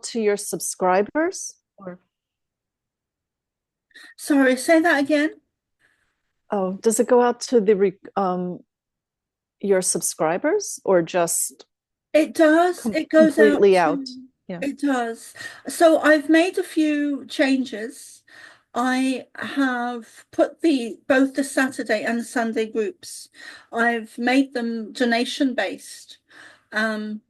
to your subscribers? Or Sorry, say that again. oh, does it go out to your subscribers or just It does. It goes out completely out? to, Yeah. it does. So I've made a few changes. I have put both the Saturday and Sunday groups. I've made them donation based. Um,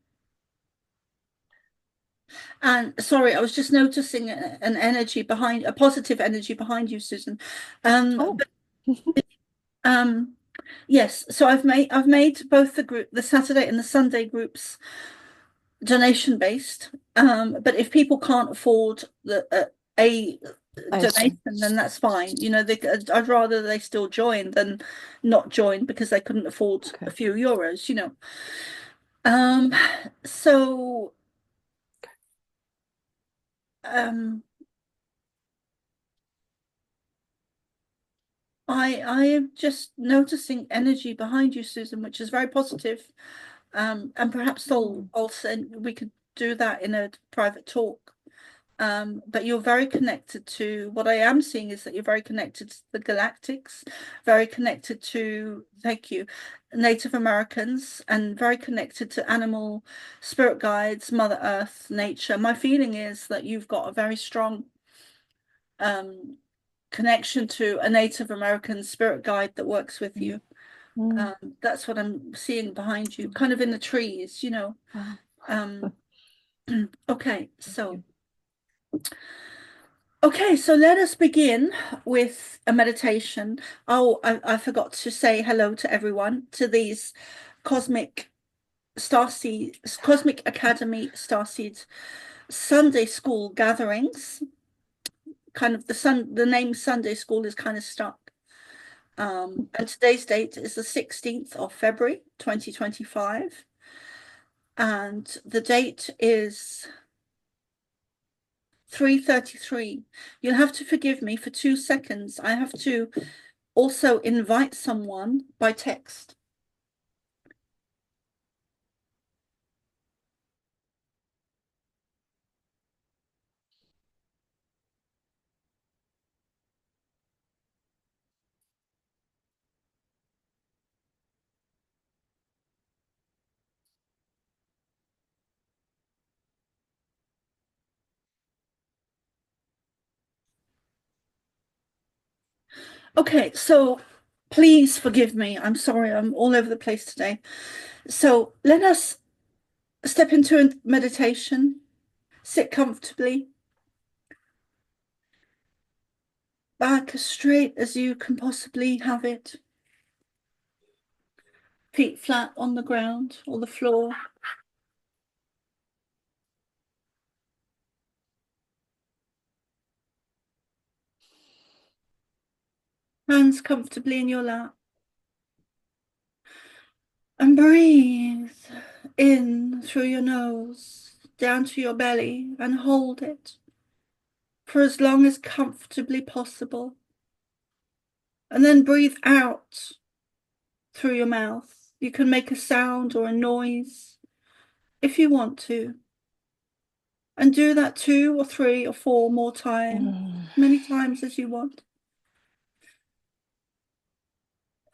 and sorry, I was just noticing an energy behind, a positive energy behind you, Susan. Oh, But um, yes, so I've made both the Saturday and the Sunday groups donation based. But if people can't afford a I see. donation, then that's fine. I'd rather they still join than not join because they couldn't afford Okay. a few euros. Um, so um, I am just noticing energy behind you, Susan, which is very positive. And perhaps Mm. I'll send we could do that in a private talk. But you're very connected to what I am seeing is that you're very connected to the galactics, very connected to, thank you, Native Americans, and very connected to animal spirit guides, Mother Earth, nature. My feeling is that you've got a very strong um, connection to a Native American spirit guide that works with Mm. you. Mm. That's what I'm seeing behind you, kind of in the trees. Wow. Um, okay, Thank so. you. Okay, so let us begin with a meditation. Oh, I forgot to say hello to everyone, to these cosmic Starseed, Cosmic Academy Starseed Sunday School gatherings. Kind of the name Sunday School is kind of stuck. And today's date is the 16th of February, 2025. And the date is 3:33. You'll have to forgive me for 2 seconds. I have to also invite someone by text. Okay, so please forgive me. I'm sorry, I'm all over the place today. So let us step into a meditation, sit comfortably, back as straight as you can possibly have it, feet flat on the ground or the floor, hands comfortably in your lap, and breathe in through your nose, down to your belly, and hold it for as long as comfortably possible. And then breathe out through your mouth. You can make a sound or a noise if you want to. And do that 2 or 3 or 4 more times, Mm. many times as you want.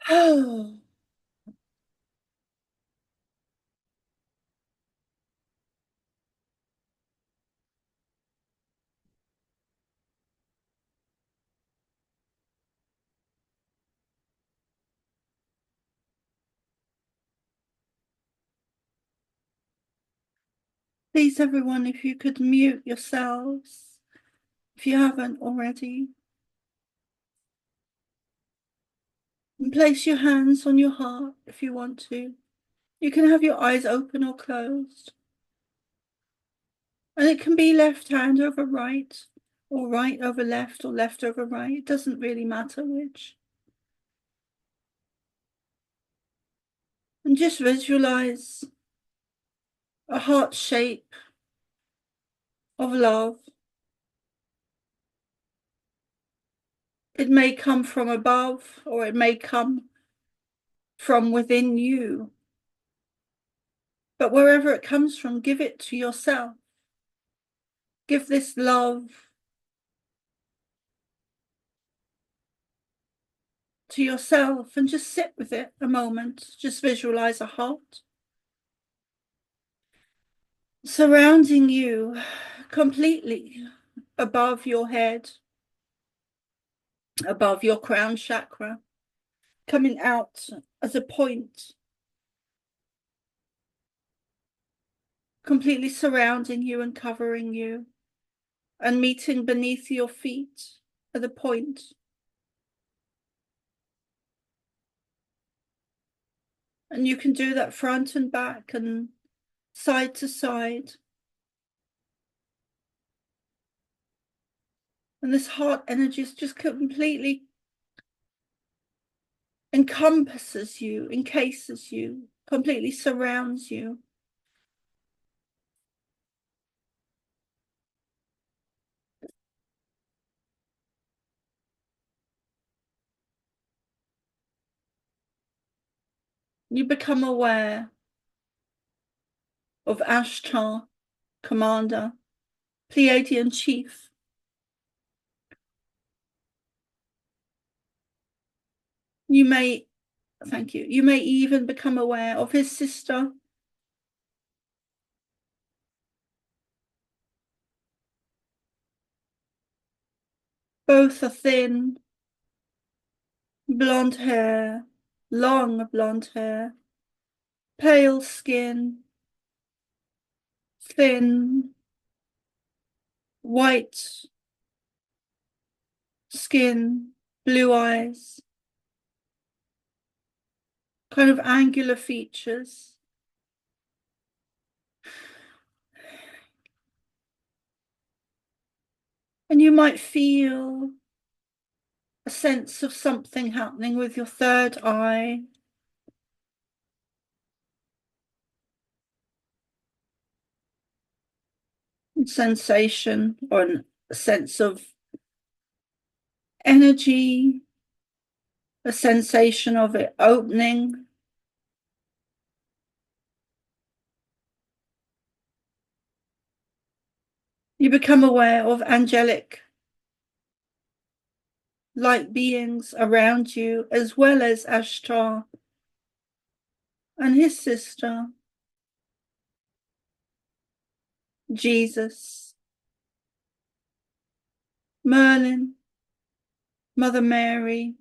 Oh, please, everyone, if you could mute yourselves, if you haven't already, and place your hands on your heart if you want to. You can have your eyes open or closed. And it can be left hand over right, or right over left, or left over right. It doesn't really matter which. And just visualize a heart shape of love. It may come from above or it may come from within you. But wherever it comes from, give it to yourself. Give this love to yourself and just sit with it a moment. Just visualize a heart surrounding you completely above your head, above your crown chakra, coming out as a point, completely surrounding you and covering you, and meeting beneath your feet at the point. And you can do that front and back and side to side. And this heart energy is just completely encompasses you, encases you, completely surrounds you. You become aware of Ashtar, commander, Pleiadian chief. You may, thank you, you may even become aware of his sister, both are thin, blonde hair, long blonde hair, pale skin, thin, white skin, blue eyes, kind of angular features. And you might feel a sense of something happening with your third eye. Sensation or a sense of energy, a sensation of it opening. You become aware of angelic light beings around you, as well as Ashtar and his sister, Jesus, Merlin, Mother Mary.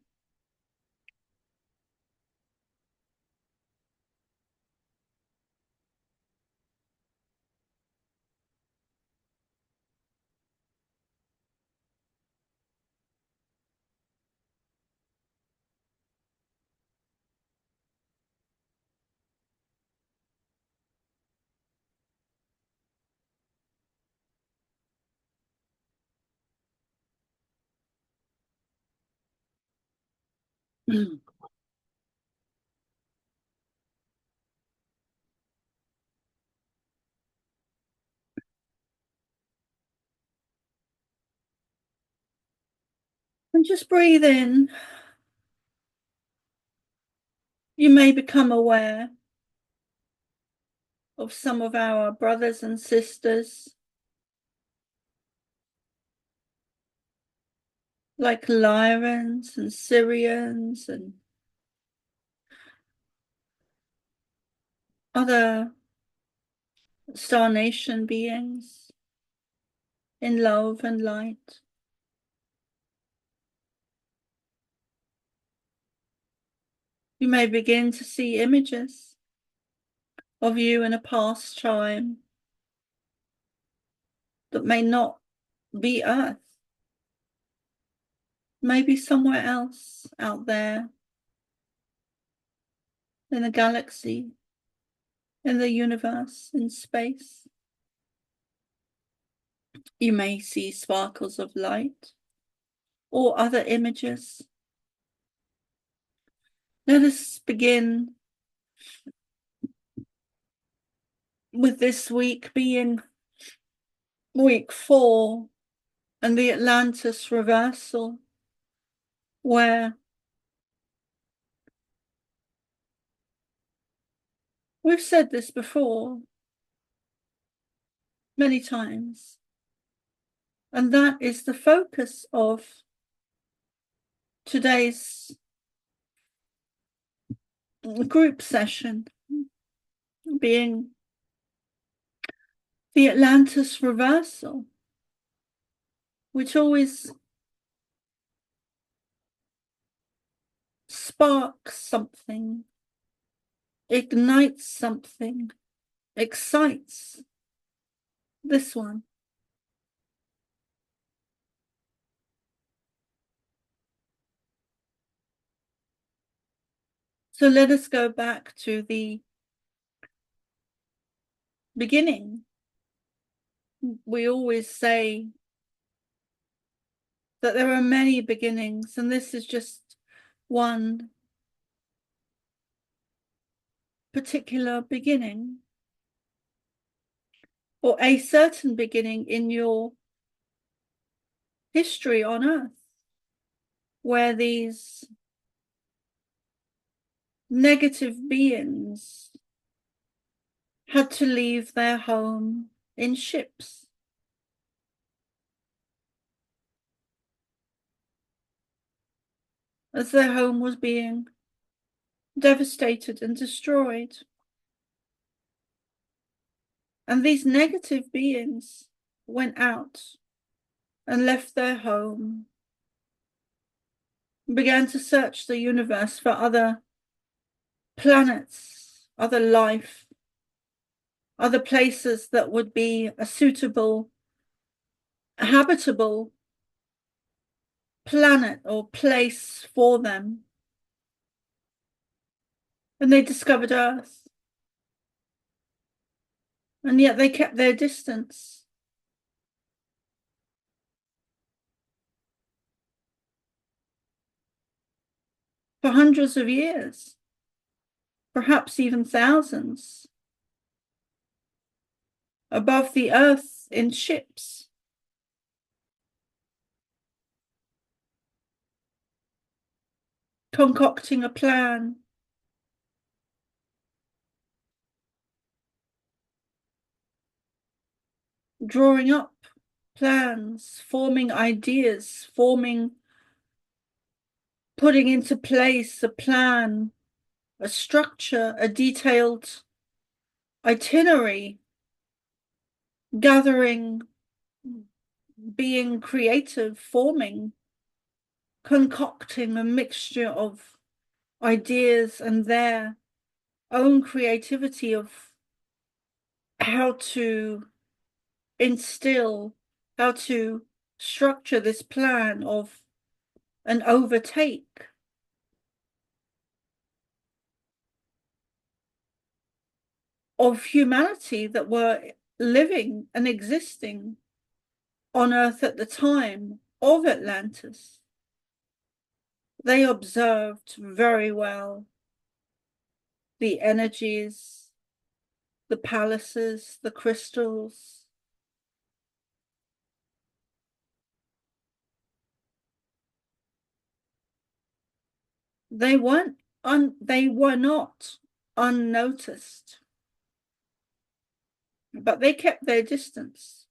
And just breathe in. You may become aware of some of our brothers and sisters, like Lyrans and Syrians and other Star Nation beings in love and light. You may begin to see images of you in a past time that may not be Earth, maybe somewhere else out there in the galaxy, in the universe, in space. You may see sparkles of light or other images. Let us begin with this week being week 4 and the Atlantis reversal, where we've said this before many times, And that is the focus of today's group session, being the Atlantis reversal, which always sparks something, ignites something, excites this one. So let us go back to the beginning. We always say that there are many beginnings, and this is just one particular beginning, or a certain beginning in your history on Earth, where these negative beings had to leave their home in ships. As their home was being devastated and destroyed. And these negative beings went out and left their home, began to search the universe for other planets, other life, other places that would be a suitable, habitable planet or place for them. And they discovered Earth. And yet they kept their distance. For hundreds of years, perhaps even thousands, above the earth in ships. Concocting a plan. Drawing up plans, forming ideas, putting into place a plan, a structure, a detailed itinerary, gathering, being creative, forming, concocting a mixture of ideas and their own creativity of how to instill, how to structure this plan of an overtake. Of humanity that were living and existing on Earth at the time of Atlantis. They observed very well the energies, the palaces, the crystals. They were not unnoticed, but they kept their distance.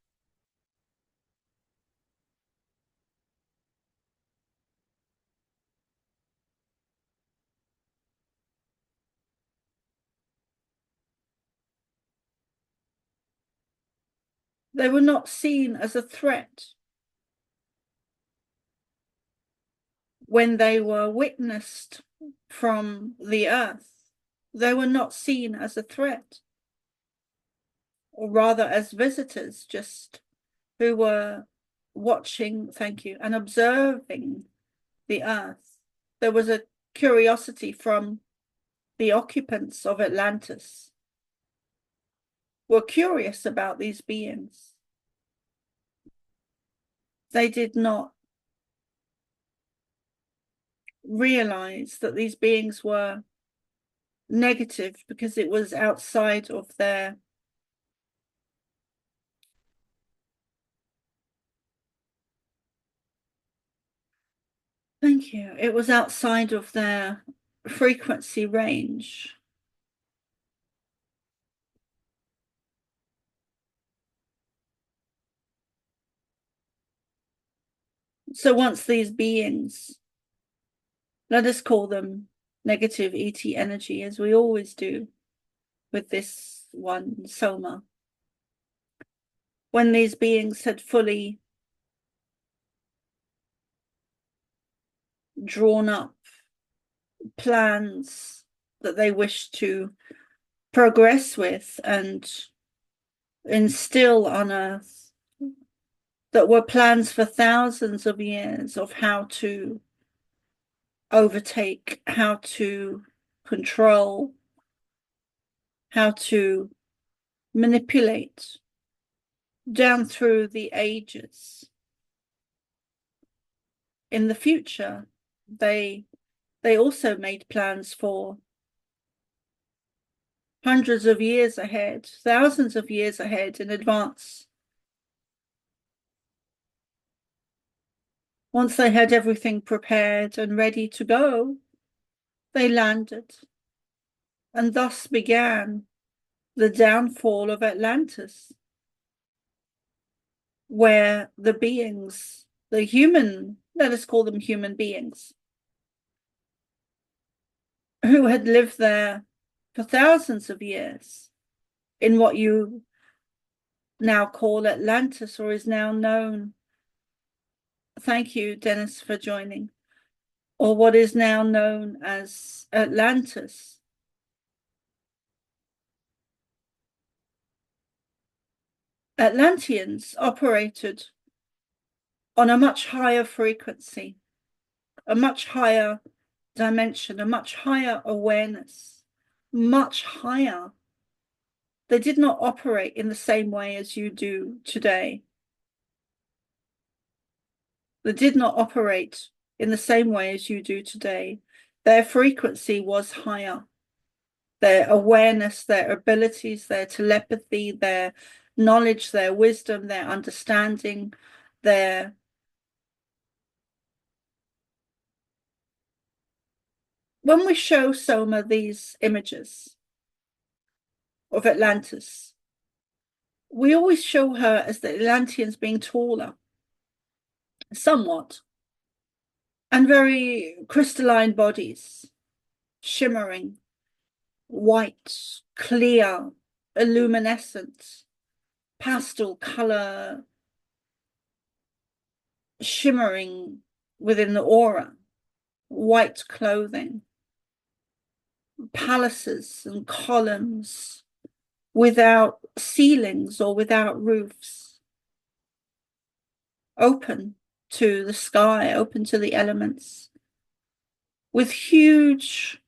They were not seen as a threat when they were witnessed from the earth. They were not seen as a threat, or rather as visitors, just who were watching, thank you, and observing the earth. There was a curiosity from the occupants of Atlantis, were curious about these beings. They did not realize that these beings were negative because it was outside of their thank you. It was outside of their frequency range. So once these beings, let us call them negative ET energy, as we always do with this one, Soma, when these beings had fully drawn up plans that they wished to progress with and instill on Earth, that were plans for thousands of years of how to overtake, how to control, how to manipulate down through the ages. In the future, they also made plans for hundreds of years ahead, thousands of years ahead in advance. Once they had everything prepared and ready to go, they landed, and thus began the downfall of Atlantis, where the beings, the human, let us call them human beings, who had lived there for thousands of years in what you now call Atlantis, or is now known, thank you, Dennis, for joining, or what is now known as Atlantis. Atlanteans operated on a much higher frequency, a much higher dimension, a much higher awareness, much higher. They did not operate in the same way as you do today. They did not operate in the same way as you do today. Their frequency was higher. Their awareness, their abilities, their telepathy, their knowledge, their wisdom, their understanding, their when we show Soma these images of Atlantis, we always show her as the Atlanteans being taller, somewhat, and very crystalline bodies, shimmering, white, clear, illuminescent, pastel color, shimmering within the aura, white clothing, palaces and columns without ceilings or without roofs, open to the sky, open to the elements, with huge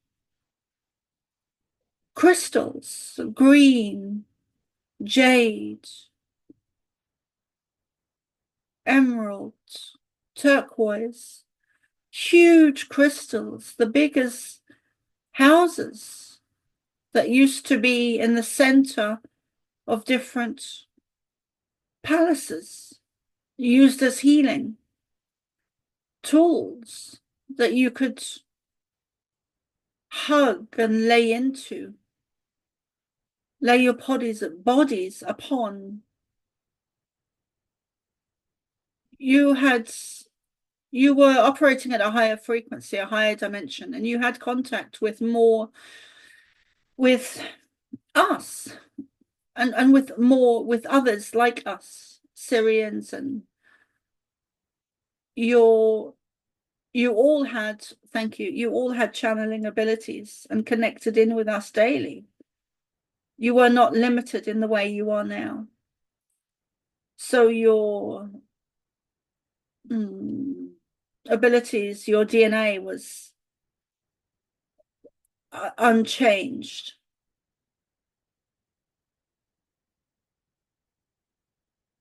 crystals, green, jade, emerald, turquoise, huge crystals, the biggest houses that used to be in the center of different palaces, used as healing tools that you could hug and lay into, lay your bodies upon. You were operating at a higher frequency, a higher dimension, and you had contact with more with us and with more with others like us, Syrians, and you all had, thank you, you all had channeling abilities and connected in with us daily. You were not limited in the way you are now. So your abilities, your DNA was unchanged.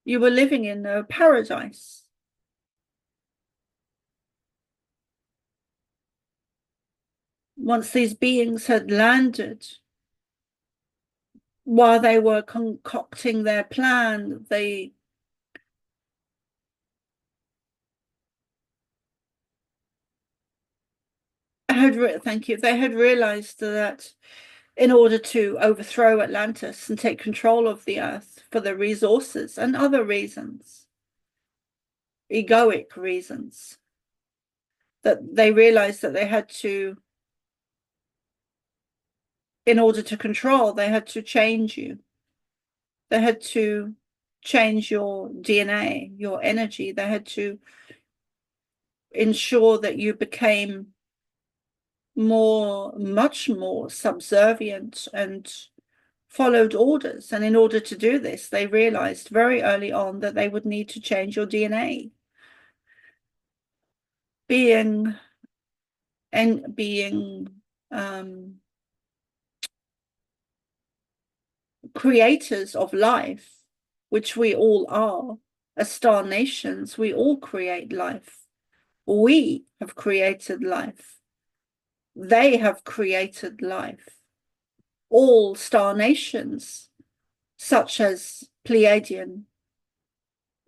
You were living in a paradise. Once these beings had landed, while they were concocting their plan, they thank you, they had realized that in order to overthrow Atlantis and take control of the earth for the resources and other reasons, egoic reasons, that they realized that they had to, in order to control, they had to change you. They had to change your DNA, your energy. They had to ensure that you became much more subservient and followed orders. And in order to do this, they realized very early on that they would need to change your DNA. Being creators of life, which we all are, as star nations, we all create life. We have created life. They have created life. All star nations, such as Pleiadian,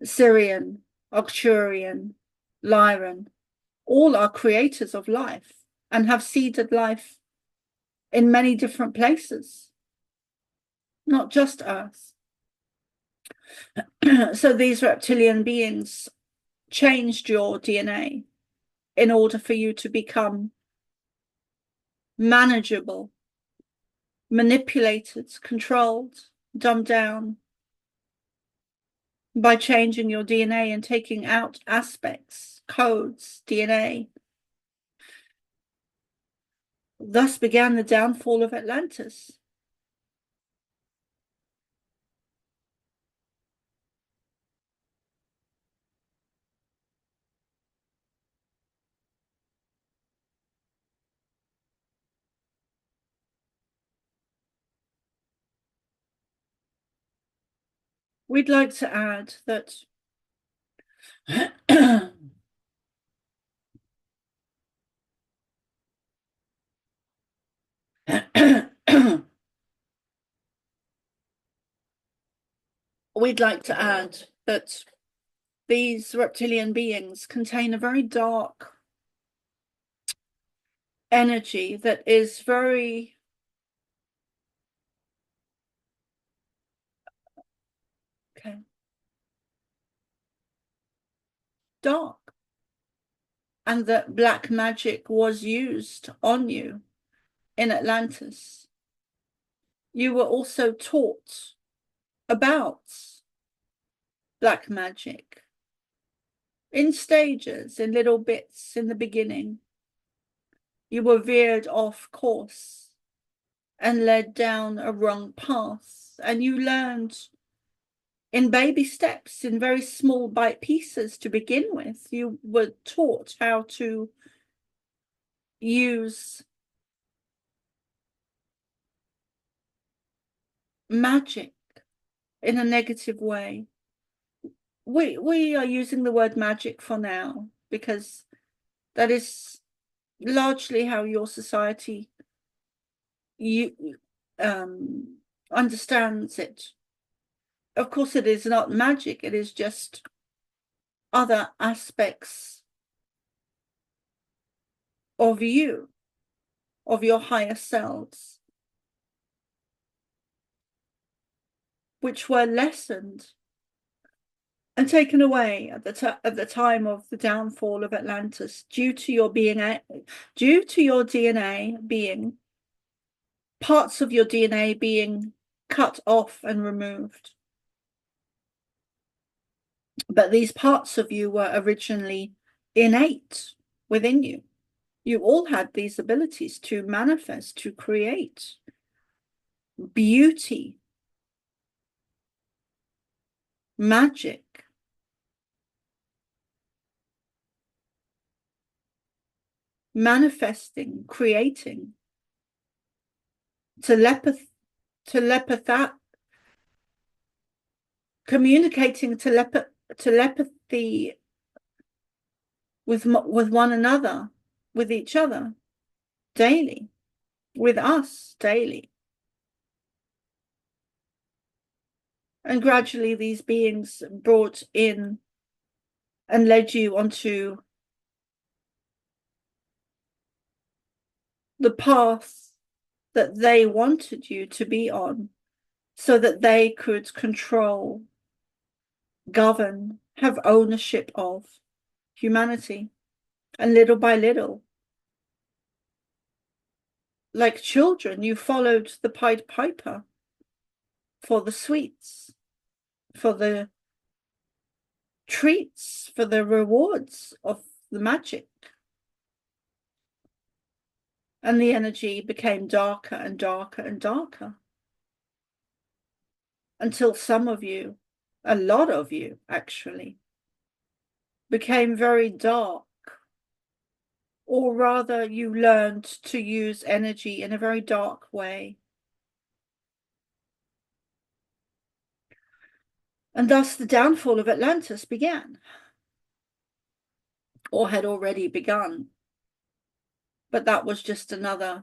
Syrian, Arcturian, Lyran, all are creators of life and have seeded life in many different places, not just Earth. So these reptilian beings changed your DNA in order for you to become manageable, manipulated, controlled, dumbed down, by changing your DNA and taking out aspects, codes, DNA. Thus began the downfall of Atlantis. We'd like to add that we'd like to add that these reptilian beings contain a very dark energy that is very dark, and that black magic was used on you in Atlantis. You were also taught about black magic in stages, in little bits in the beginning. You were veered off course and led down a wrong path, and you learned in baby steps, in very small bite pieces to begin with. You were taught how to use magic in a negative way. We are using the word magic for now because that is largely how your society understands it. Of course, it is not magic. It is just other aspects of you, of your higher selves, which were lessened and taken away at the time of the downfall of Atlantis, due to your DNA being parts of your DNA being cut off and removed. But these parts of you were originally innate within you. You all had these abilities to manifest, to create beauty, magic, manifesting, creating, communicating telepathy with one another, with each other daily, with us daily. And gradually these beings brought in and led you onto the path that they wanted you to be on, so that they could control, govern, have ownership of humanity. And little by little, like children, you followed the Pied Piper for the sweets, for the treats, for the rewards of the magic. And the energy became darker and darker and darker, until some of you, a lot of you actually, became very dark. Or rather, you learned to use energy in a very dark way. And thus the downfall of Atlantis began, or had already begun. But that was just another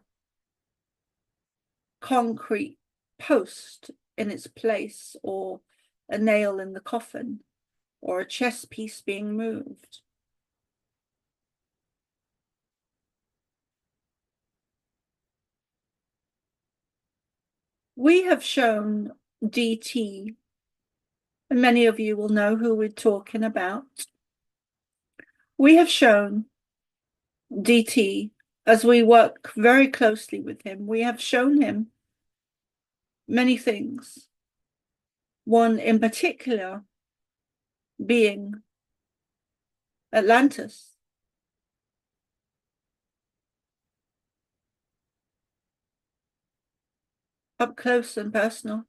concrete post in its place, or a nail in the coffin, or a chess piece being moved. We have shown DT, and many of you will know who we're talking about. We have shown DT, as we work very closely with him, we have shown him many things. One in particular being Atlantis. Up close and personal.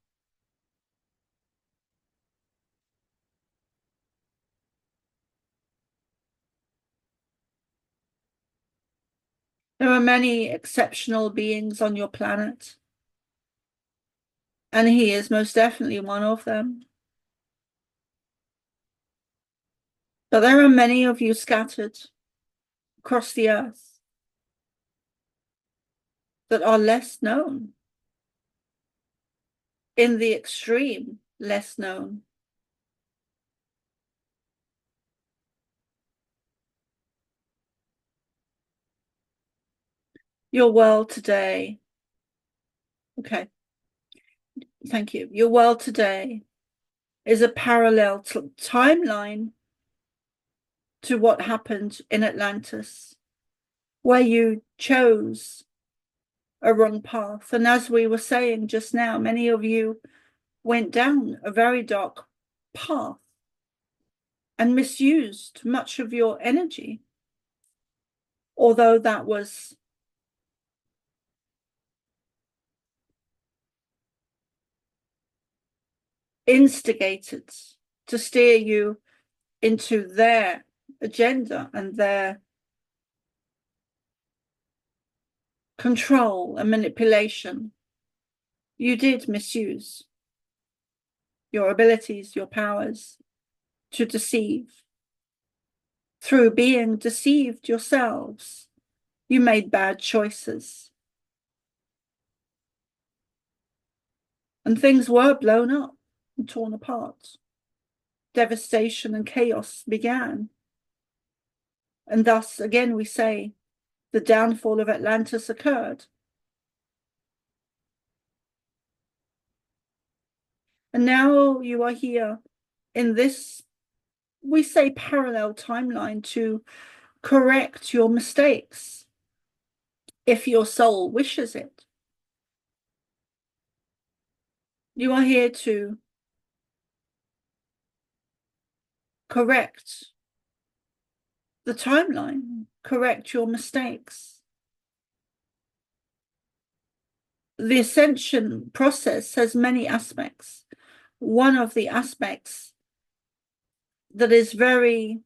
There are many exceptional beings on your planet, and he is most definitely one of them. But there are many of you scattered across the earth that are less known, in the extreme less known. Your world today, okay, thank you. Your world today is a parallel timeline to what happened in Atlantis, where you chose a wrong path. And as we were saying just now, many of you went down a very dark path and misused much of your energy, although that was instigated to steer you into their agenda and their control and manipulation. You did misuse your abilities, your powers to deceive. Through being deceived yourselves, you made bad choices. And things were blown up and torn apart. Devastation and chaos began. And thus, again, we say, the downfall of Atlantis occurred. And now you are here in this, we say, parallel timeline to correct your mistakes, if your soul wishes it. You are here to correct the timeline, correct your mistakes. The ascension process has many aspects. One of the aspects that is very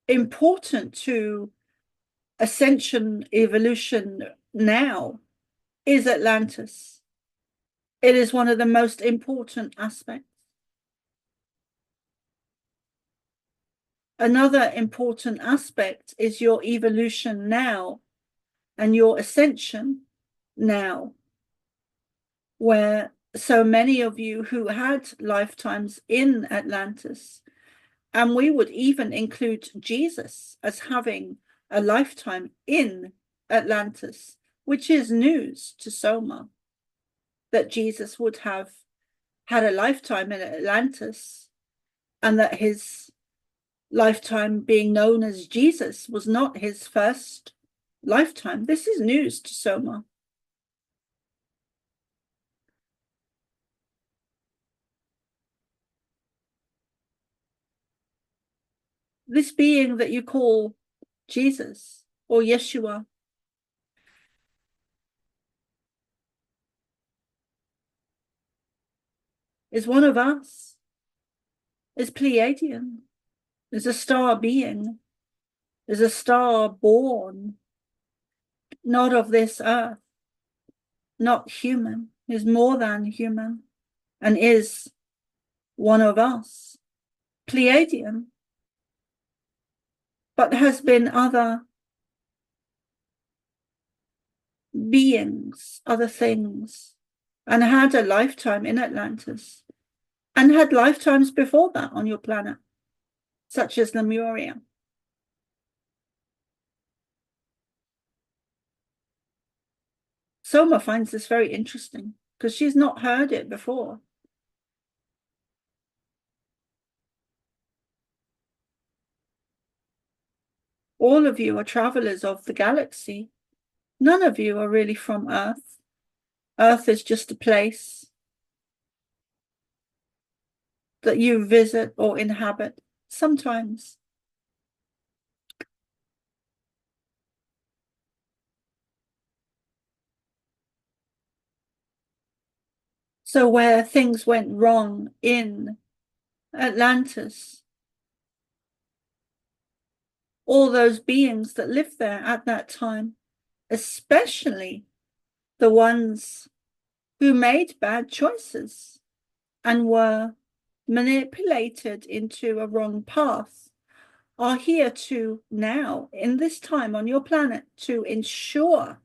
important to ascension evolution now is Atlantis. It is one of the most important aspects. Another important aspect is your evolution now and your ascension now, where so many of you who had lifetimes in Atlantis, and we would even include Jesus as having a lifetime in Atlantis, which is news to Soma, that Jesus would have had a lifetime in Atlantis and that his lifetime being known as Jesus was not his first lifetime. This is news to Soma. This being that you call Jesus or Yeshua is one of us, is Pleiadian, is a star being, is a star born, not of this earth, not human, is more than human, and is one of us, Pleiadian, but has been other beings, other things, and had a lifetime in Atlantis, and had lifetimes before that on your planet, such as Lemuria. Soma finds this very interesting because she's not heard it before. All of you are travelers of the galaxy. None of you are really from Earth. Earth is just a place that you visit or inhabit sometimes. So where things went wrong in Atlantis, all those beings that lived there at that time, especially the ones who made bad choices and were manipulated into a wrong path, are here to now, in this time on your planet, to ensure,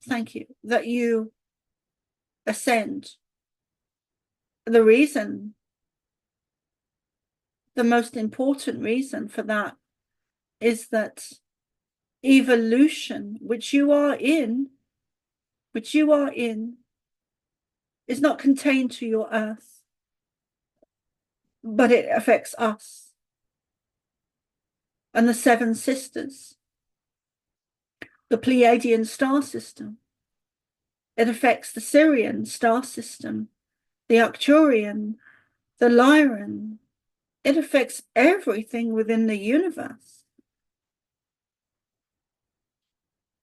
thank you, that you ascend. The reason, the most important reason for that is that evolution, which you are in, is not contained to your Earth, but it affects us and the Seven Sisters, the Pleiadian star system. It affects the Syrian star system, the Arcturian, the Lyran. It affects everything within the universe.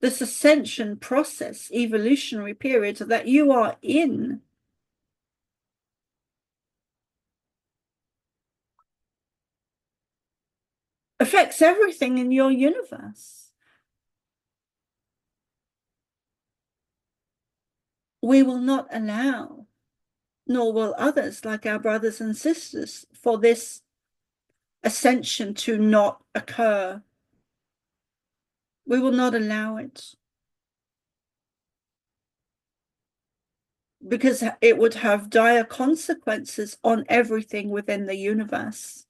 This ascension process, evolutionary period that you are in, affects everything in your universe. We will not allow, nor will others like our brothers and sisters, for this ascension to not occur. We will not allow it, because it would have dire consequences on everything within the universe.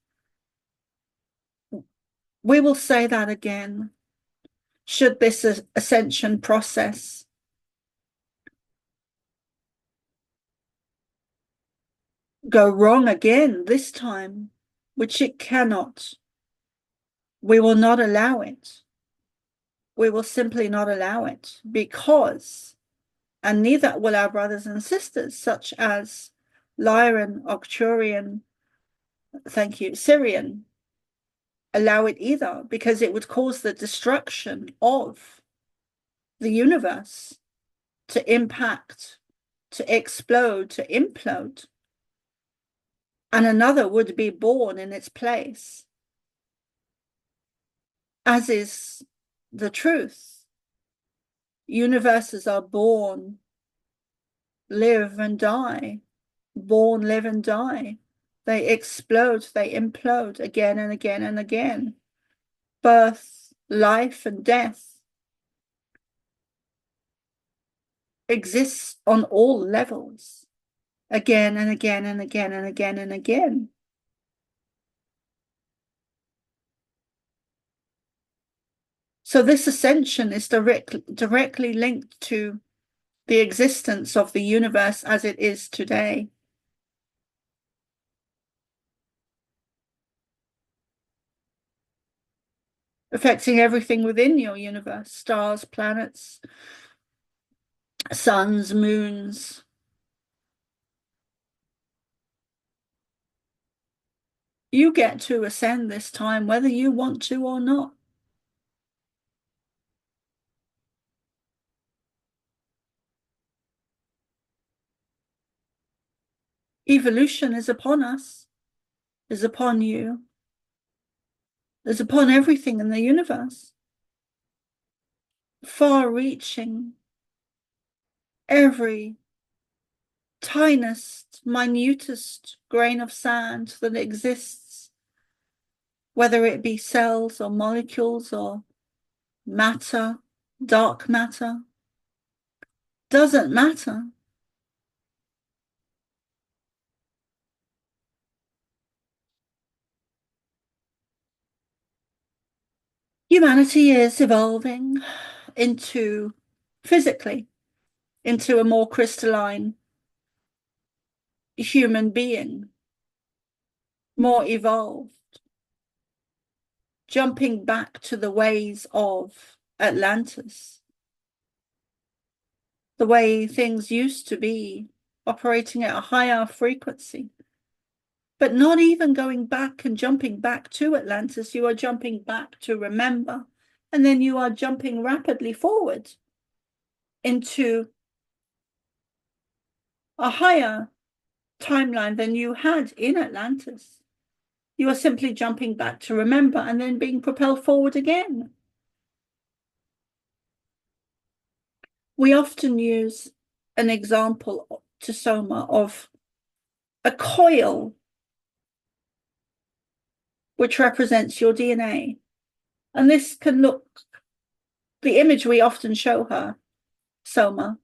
We will say that again. Should this ascension process go wrong again this time, which it cannot, we will not allow it. We will simply not allow it, because, and neither will our brothers and sisters, such as Lyran, Arcturian, thank you, Syrian, allow it either, because it would cause the destruction of the universe to impact, to explode, to implode. And another would be born in its place, as is the truth. Universes are born, live and die, born, live and die. They explode, they implode again and again and again. Birth, life, and death exists on all levels, again and again and again and again and again. So this ascension is directly linked to the existence of the universe as it is today. affecting everything within your universe, stars, planets, suns, moons. You get to ascend this time, whether you want to or not. Evolution is upon us, is upon you, is upon everything in the universe. Far-reaching, every tiniest, minutest grain of sand that exists, whether it be cells or molecules or matter, dark matter, doesn't matter. Humanity is evolving into, physically, into a more crystalline human being, more evolved, jumping back to the ways of Atlantis, the way things used to be, operating at a higher frequency. But not even going back and jumping back to Atlantis, you are jumping back to remember, and then you are jumping rapidly forward into a higher timeline than you had in Atlantis. You are simply jumping back to remember and then being propelled forward again. We often use an example to Soma of a coil which represents your DNA. And this can look, the image we often show her, Soma,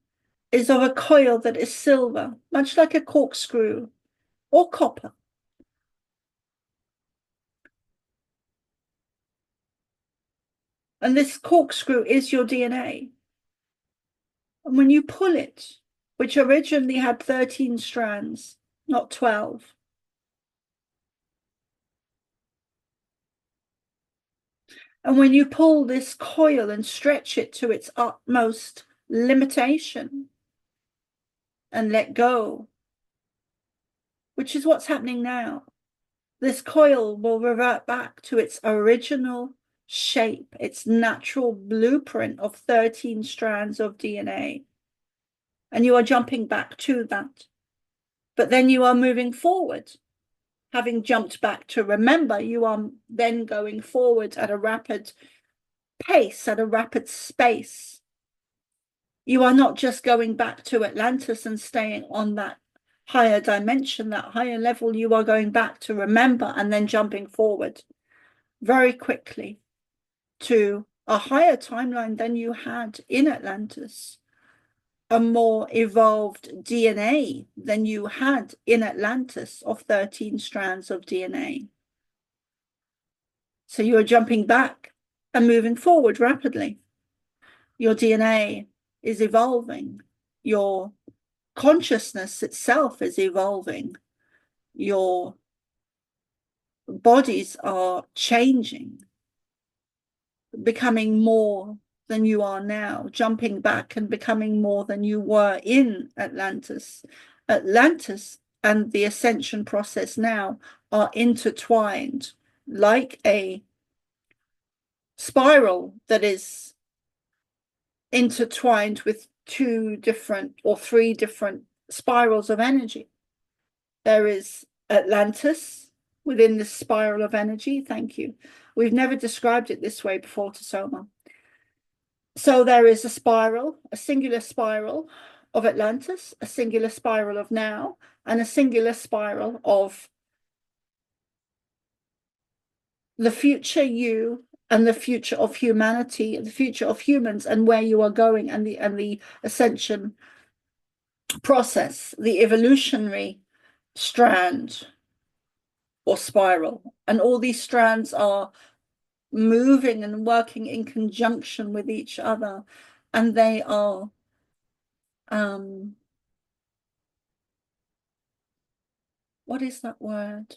is of a coil that is silver, much like a corkscrew or copper. And this corkscrew is your DNA. And when you pull it, which originally had 13 strands, not 12, and when you pull this coil and stretch it to its utmost limitation and let go, which is what's happening now, this coil will revert back to its original shape, its natural blueprint of 13 strands of DNA. And you are jumping back to that. But then you are moving forward. Having jumped back to remember, you are then going forward at a rapid pace, at a rapid space. You are not just going back to Atlantis and staying on that higher dimension, that higher level. You are going back to remember and then jumping forward very quickly to a higher timeline than you had in Atlantis, a more evolved DNA than you had in Atlantis of 13 strands of DNA. So you are jumping back and moving forward rapidly. Your DNA is evolving. Your consciousness itself is evolving. Your bodies are changing, becoming more than you are now, jumping back and becoming more than you were in Atlantis. Atlantis and the ascension process now are intertwined like a spiral that is intertwined with 2 different or 3 different spirals of energy. There is Atlantis within this spiral of energy. Thank you. We've never described it this way before to Soma. So there is a spiral, a singular spiral of Atlantis, a singular spiral of now, and a singular spiral of the future you and the future of humanity, the future of humans and where you are going, and the ascension process, the evolutionary strand or spiral. And all these strands are moving and working in conjunction with each other, and they are what is that word?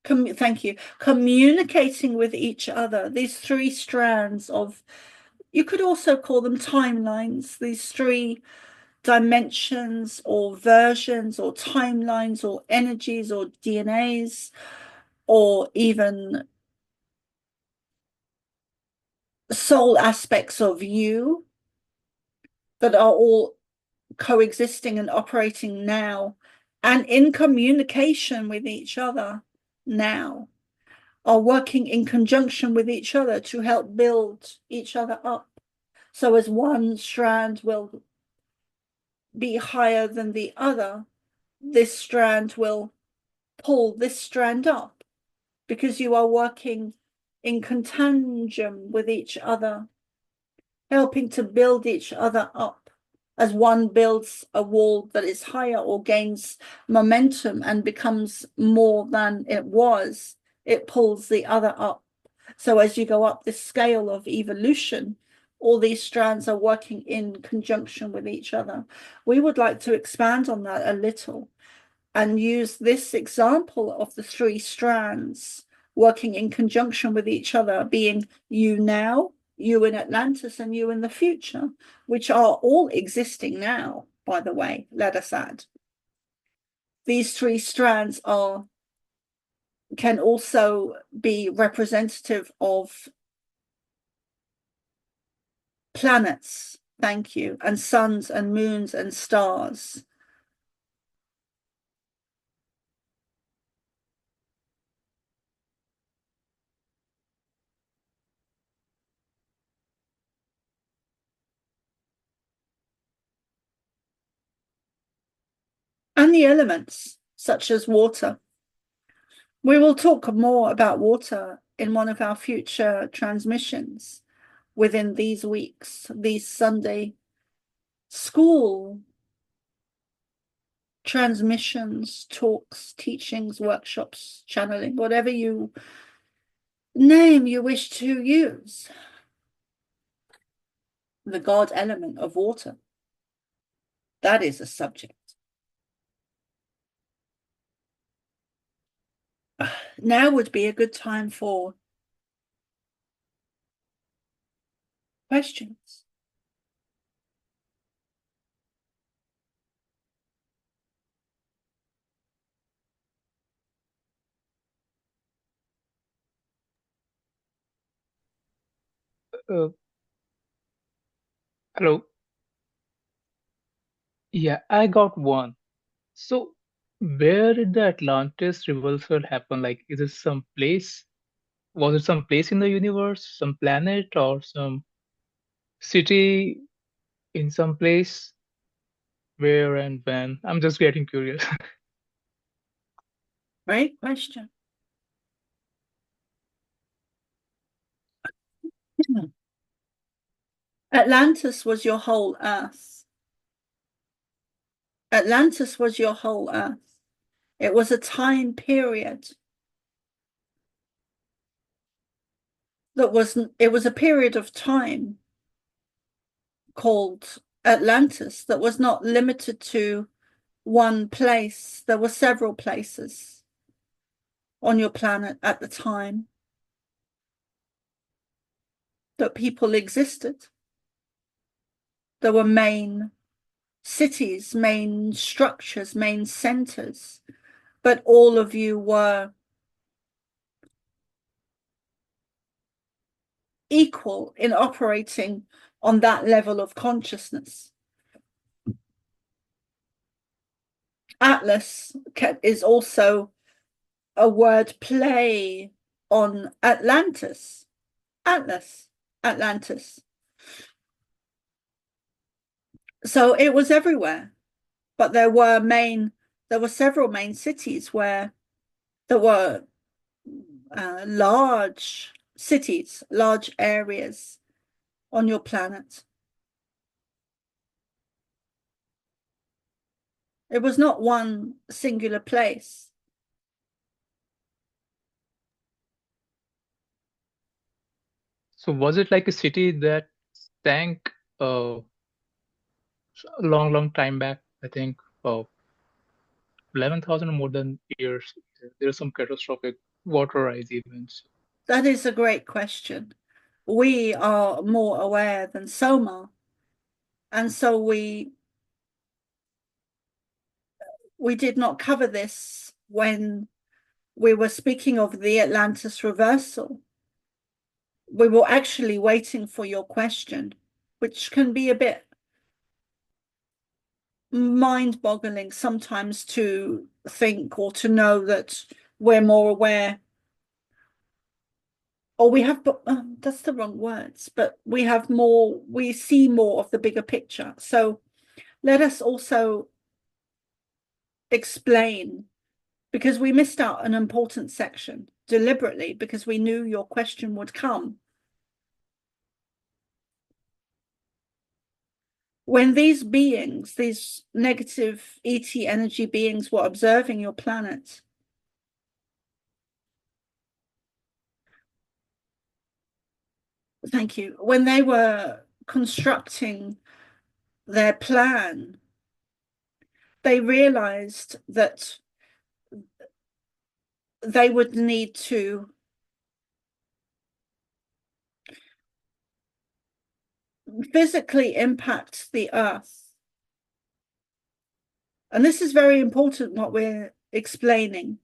Thank you. Communicating with each other. These three strands of, you could also call them timelines, these three dimensions or versions or timelines or energies or DNAs or even soul aspects of you that are all coexisting and operating now and in communication with each other now, are working in conjunction with each other to help build each other up. So as one strand will be higher than the other, this strand will pull this strand up because you are working in contangium with each other, helping to build each other up. As one builds a wall that is higher or gains momentum and becomes more than it was, it pulls the other up. So as you go up the scale of evolution, all these strands are working in conjunction with each other. We would like to expand on that a little and use this example of the three strands working in conjunction with each other, being you now, you in Atlantis, and you in the future, which are all existing now, by the way, let us add. These three strands can also be representative of planets, thank you, and suns and moons and stars. And the elements, such as water. We will talk more about water in one of our future transmissions within these weeks, these Sunday school transmissions, talks, teachings, workshops, channeling, whatever you name you wish to use. The God element of water. That is a subject. Now would be a good time for questions. Uh, Hello. Yeah, I got one. So, where did the Atlantis reversal happen? Like, is it some place? Was it some place in the universe, some planet, or some city in some place? Where and when? I'm just getting curious. Great question. Atlantis was your whole Earth. Atlantis was your whole Earth. It was a time period it was a period of time called Atlantis that was not limited to one place. There were several places on your planet at the time that people existed. There were main cities, main structures, main centers, but all of you were equal in operating on that level of consciousness. Atlas is also a word play on Atlantis. Atlas, Atlantis. So it was everywhere, but there were several main cities where there were large cities, large areas on your planet. It was not one singular place. So, was it like a city that sank a long, long time back? I think 11,000 or more than years. There's some catastrophic water rise events? That is a great question. We are more aware than Soma, and so we did not cover this when we were speaking of the Atlantis reversal. We were actually waiting for your question, which can be a bit mind-boggling sometimes to think or to know that we're more aware, or we have, that's the wrong words, but we have more, we see more of the bigger picture. So let us also explain, because we missed out an important section deliberately because we knew your question would come. When these beings, these negative ET energy beings, were observing your planet, thank you, when they were constructing their plan, they realized that they would need to physically impact the Earth. And this is very important, what we're explaining.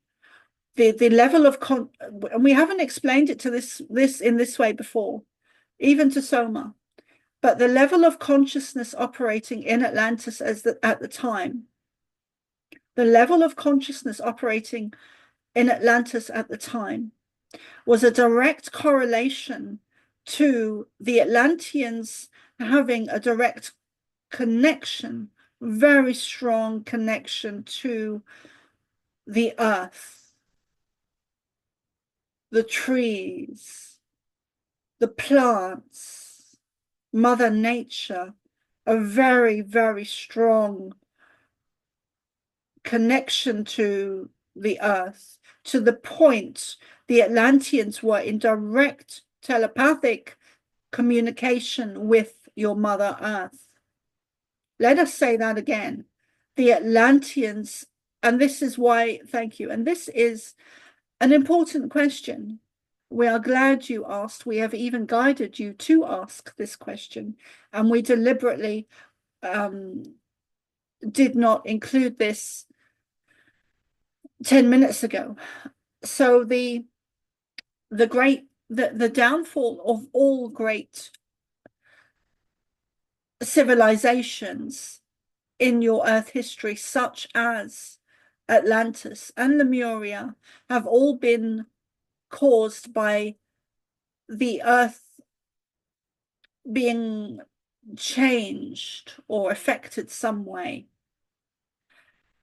The level of and we haven't explained it to this in this way before, even to Soma, but the level of consciousness operating in Atlantis at the time, the level of consciousness operating in Atlantis at the time was a direct correlation to the Atlanteans having a direct connection, very strong connection to the earth, the trees, the plants, Mother Nature, a very, very strong connection to the earth, to the point the Atlanteans were in direct telepathic communication with your Mother Earth. Let us say that again. The Atlanteans, and this is why, thank you, and this is an important question. We are glad you asked. We have even guided you to ask this question, and we deliberately did not include this 10 minutes ago. So the downfall of all great civilizations in your Earth history, such as Atlantis and Lemuria, have all been caused by the Earth being changed or affected some way.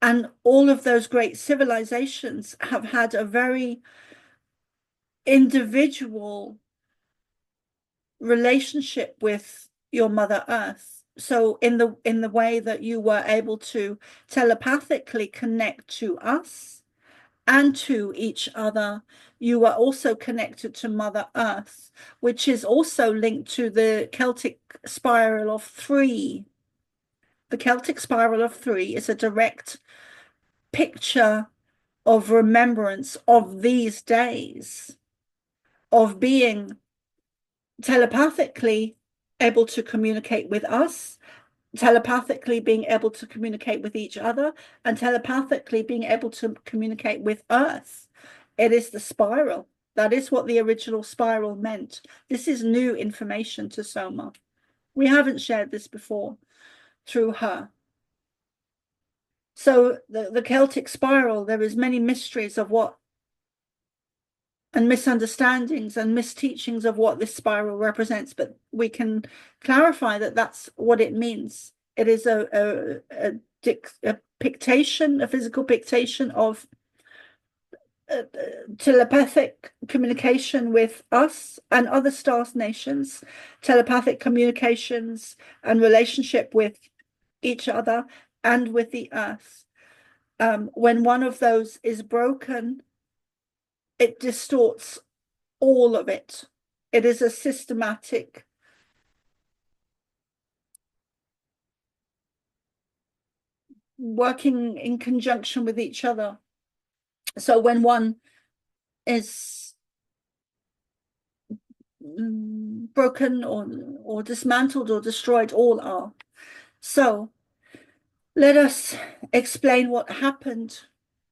And all of those great civilizations have had a very individual relationship with your Mother Earth. So in the way that you were able to telepathically connect to us and to each other, you were also connected to Mother Earth, which is also linked to the Celtic spiral of 3. The Celtic spiral of 3 is a direct picture of remembrance of these days, of being telepathically able to communicate with us, telepathically being able to communicate with each other, and telepathically being able to communicate with Earth. It is the spiral. That is what the original spiral meant. This is new information to Soma. We haven't shared this before through her. So the Celtic spiral, there is many mysteries of what, and misunderstandings and misteachings of what this spiral represents, but we can clarify that that's what it means. It is a pictation, a physical pictation of telepathic communication with us and other star nations, telepathic communications and relationship with each other and with the earth. When one of those is broken, it distorts all of it. It is a systematic working in conjunction with each other. So when one is broken or dismantled or destroyed, all are. So let us explain what happened.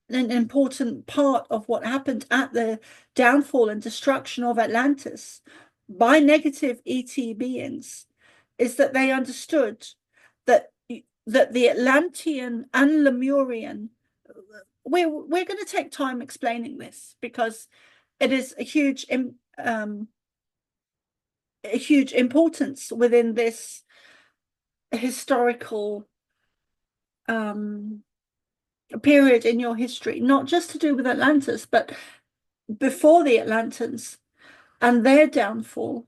An important part of what happened at the downfall and destruction of Atlantis by negative ET beings is that they understood that the Atlantean and Lemurian, we're going to take time explaining this because it is a huge importance within this historical period in your history, not just to do with Atlantis, but before the Atlantans and their downfall.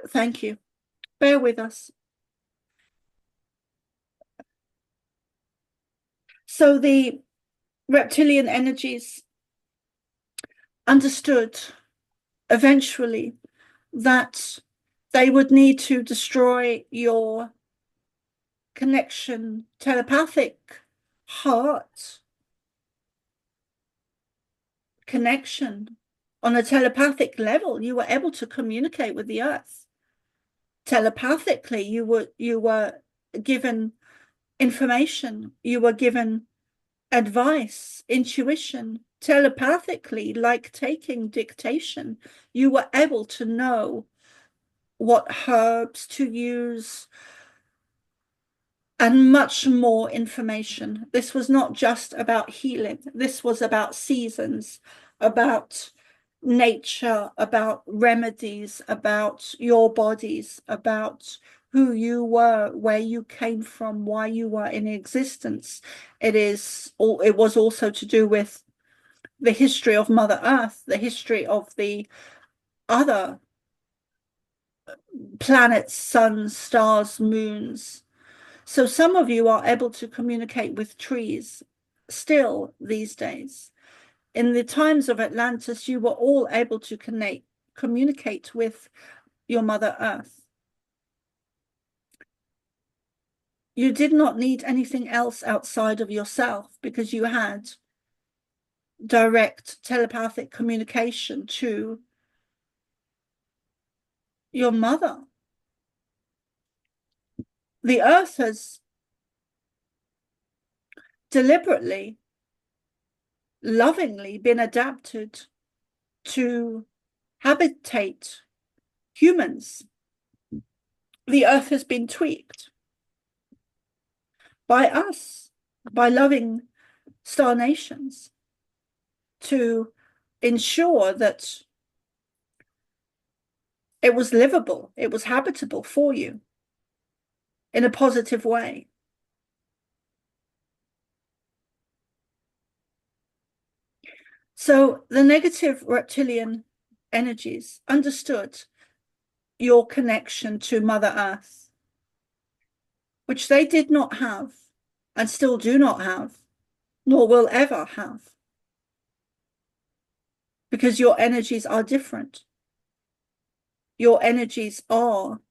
Thank you. Bear with us. So the reptilian energies understood eventually that they would need to destroy your connection, telepathic heart connection. On a telepathic level, you were able to communicate with the earth. Telepathically, you were given information, you were given advice, intuition. Telepathically, like taking dictation, you were able to know what herbs to use and much more information. This was not just about healing. This was about seasons, about nature, about remedies, about your bodies, about who you were, where you came from, why you were in existence. It was also to do with the history of Mother Earth, the history of the other planets, suns, stars, moons. So some of you are able to communicate with trees still these days. In the times of Atlantis, you were all able to communicate with your Mother Earth. You did not need anything else outside of yourself because you had direct telepathic communication to your mother. The Earth has deliberately, lovingly been adapted to habitate humans. The Earth has been tweaked by us, by loving star nations, to ensure that it was livable, it was habitable for you in a positive way. So the negative reptilian energies understood your connection to Mother Earth, which they did not have and still do not have, nor will ever have, because your energies are different. Your energies are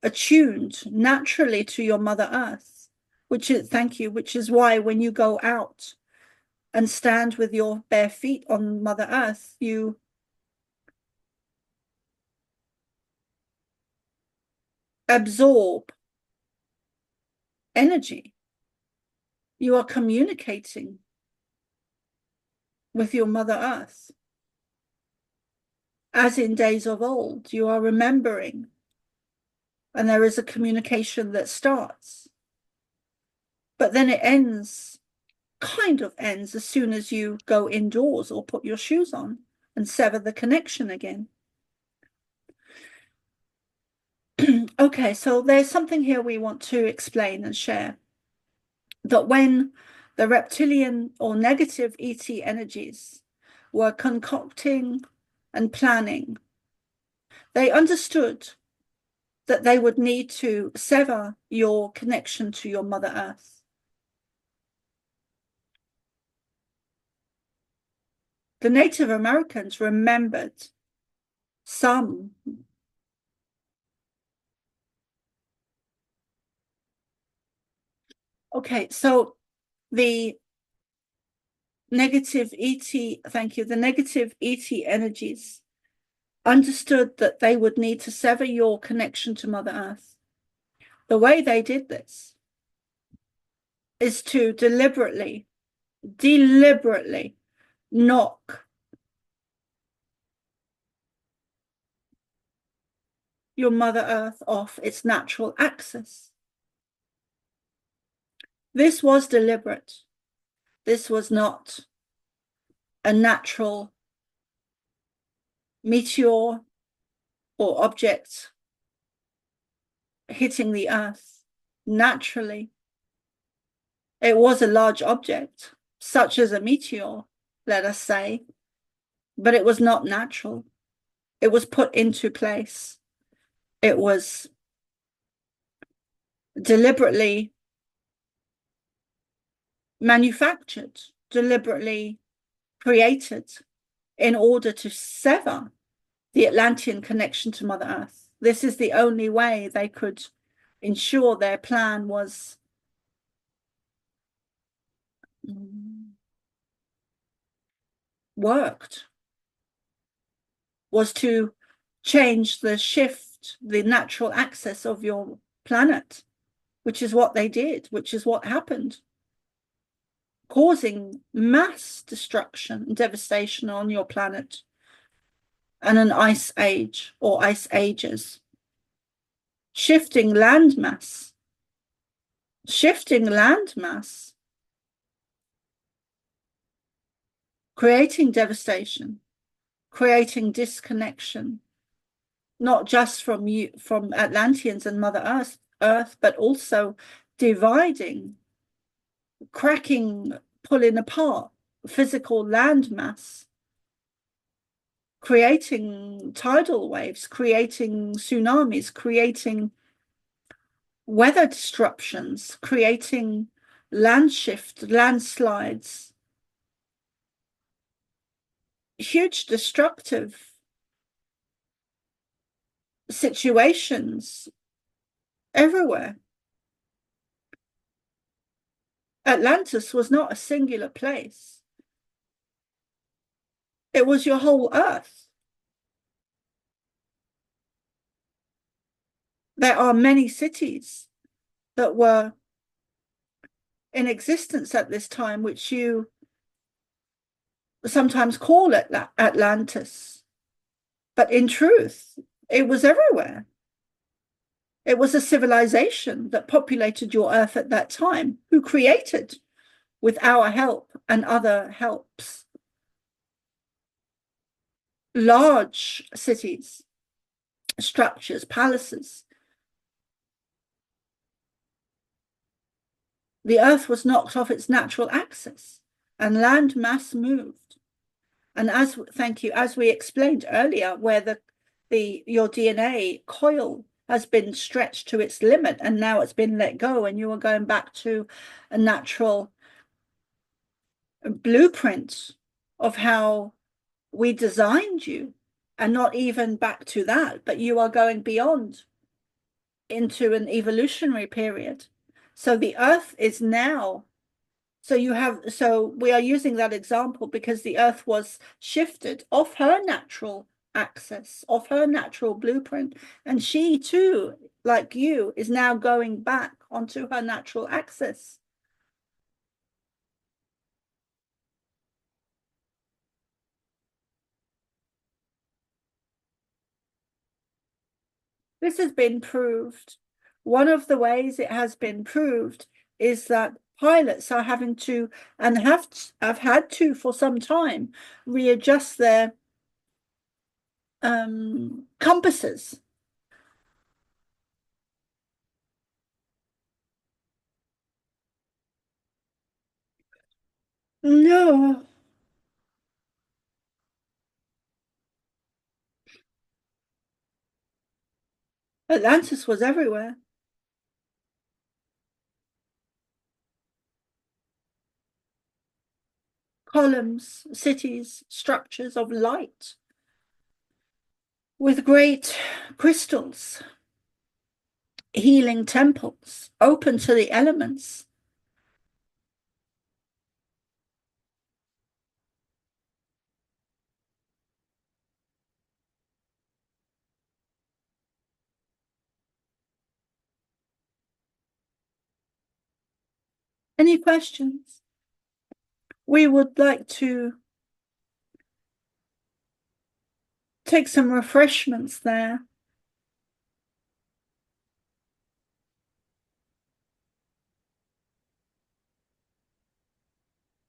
attuned naturally to your Mother Earth, which is why when you go out and stand with your bare feet on Mother Earth, you absorb energy. You are communicating with your Mother Earth. As in days of old, you are remembering, and there is a communication that starts. But then it kind of ends as soon as you go indoors or put your shoes on and sever the connection again. Okay, so there's something here we want to explain and share. That when the reptilian or negative ET energies were concocting and planning, they understood that they would need to sever your connection to your Mother Earth. The Native Americans remembered some Okay, so the negative ET, thank you, the negative ET energies understood that they would need to sever your connection to Mother Earth. The way they did this is to deliberately knock your Mother Earth off its natural axis. This was deliberate. This was not a natural meteor or object hitting the Earth naturally. It was a large object, such as a meteor, let us say, but it was not natural. It was put into place. It was deliberately manufactured, deliberately created in order to sever the Atlantean connection to Mother Earth. This is the only way they could ensure their plan was worked, was to change the shift, the natural axis of your planet, which is what they did, which is what happened, causing mass destruction and devastation on your planet and an ice age or ice ages, shifting landmass, creating devastation, creating disconnection, not just from Atlanteans and Mother Earth, but also dividing, cracking, pulling apart physical landmass, creating tidal waves, creating tsunamis, creating weather disruptions, creating land shift, landslides, huge destructive situations everywhere. Atlantis was not a singular place. It was your whole Earth. There are many cities that were in existence at this time, which you sometimes call it Atlantis. But in truth, it was everywhere. It was a civilization that populated your Earth at that time, who created, with our help and other helps, large cities, structures, palaces. The Earth was knocked off its natural axis and land mass moved. And thank you, as we explained earlier, where your DNA coil has been stretched to its limit and now it's been let go and you are going back to a natural blueprint of how we designed you, and not even back to that, but you are going beyond into an evolutionary period. So the Earth is now, so we are using that example because the Earth was shifted off her natural axis, off her natural blueprint, and she too, like you, is now going back onto her natural axis. This has been proved. One of the ways it has been proved is that pilots are having to, and have had to for some time, readjust their compasses. No. Atlantis was everywhere. Columns, cities, structures of light with great crystals, healing temples, open to the elements, Any questions? We would like to take some refreshments there.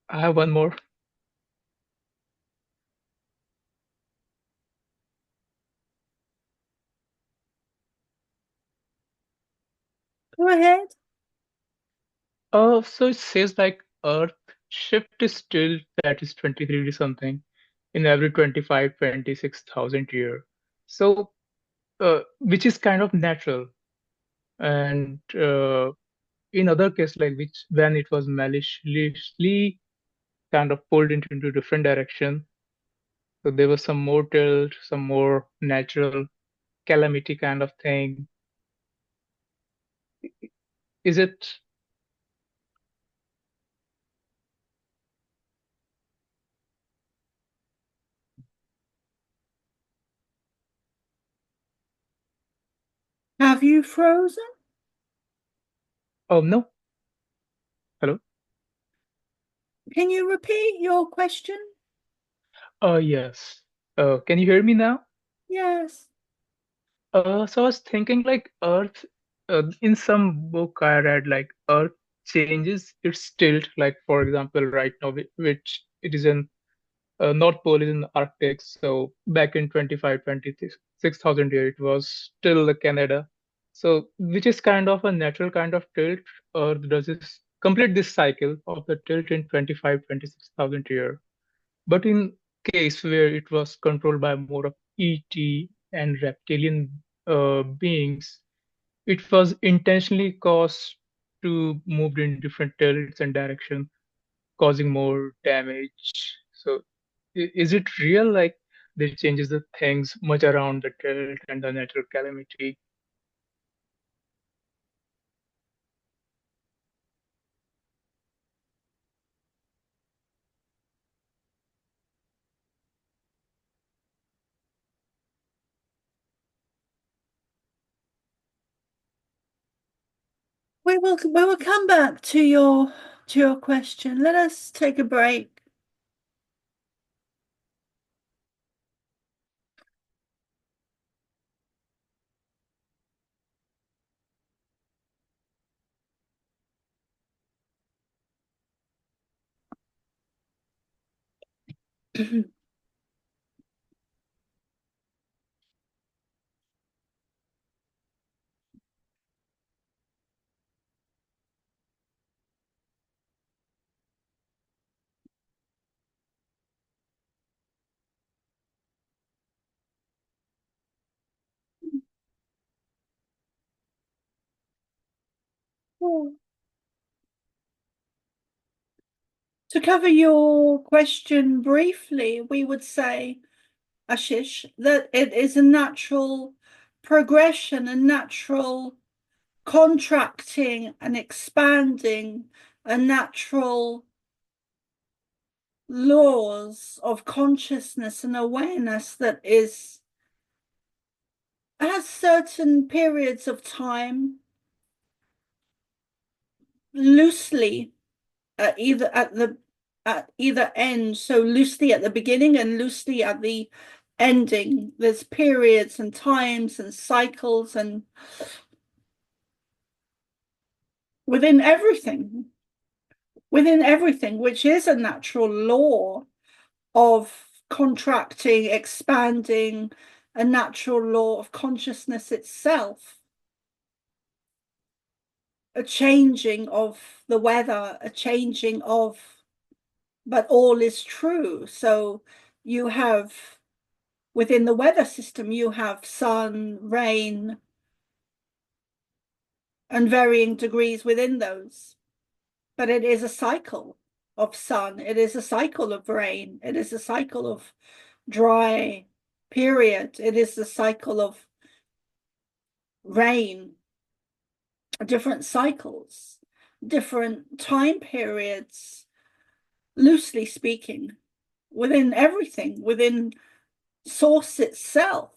I have one more. Go ahead. So it says like Earth shift is still that is 23 to something in every 25, 26,000 year. So which is kind of natural. And in other case, like which when it was maliciously kind of pulled into different direction. So there was some more tilt, some more natural calamity kind of thing. Is it? Have you frozen? Oh no. Hello. Can you repeat your question? Yes. Can you hear me now? Yes. So I was thinking like Earth, in some book I read like Earth changes its tilt, like for example, right now, which it is in North Pole is in the Arctic. So back in 25, 26,000 years, it was still the Canada. So which is kind of a natural kind of tilt, or does this complete this cycle of the tilt in 25, 26,000 years? But in case where it was controlled by more of ET and reptilian beings, it was intentionally caused to move in different tilts and direction, causing more damage. So is it real? Like they changes the things much around the tilt and the natural calamity? We will come back to your question. Let us take a break. To cover your question briefly, we would say, Ashish, that it is a natural progression, a natural contracting and expanding, a natural laws of consciousness and awareness that has certain periods of time loosely at either end, so loosely at the beginning and loosely at the ending. There's periods and times and cycles and within everything, which is a natural law of contracting, expanding, a natural law of consciousness itself, a changing of the weather, a changing of, but all is true. So you have, within the weather system, you have sun, rain, and varying degrees within those. But it is a cycle of sun, it is a cycle of rain, it is a cycle of dry period, it is the cycle of rain, different cycles, different time periods, loosely speaking, within everything, within source itself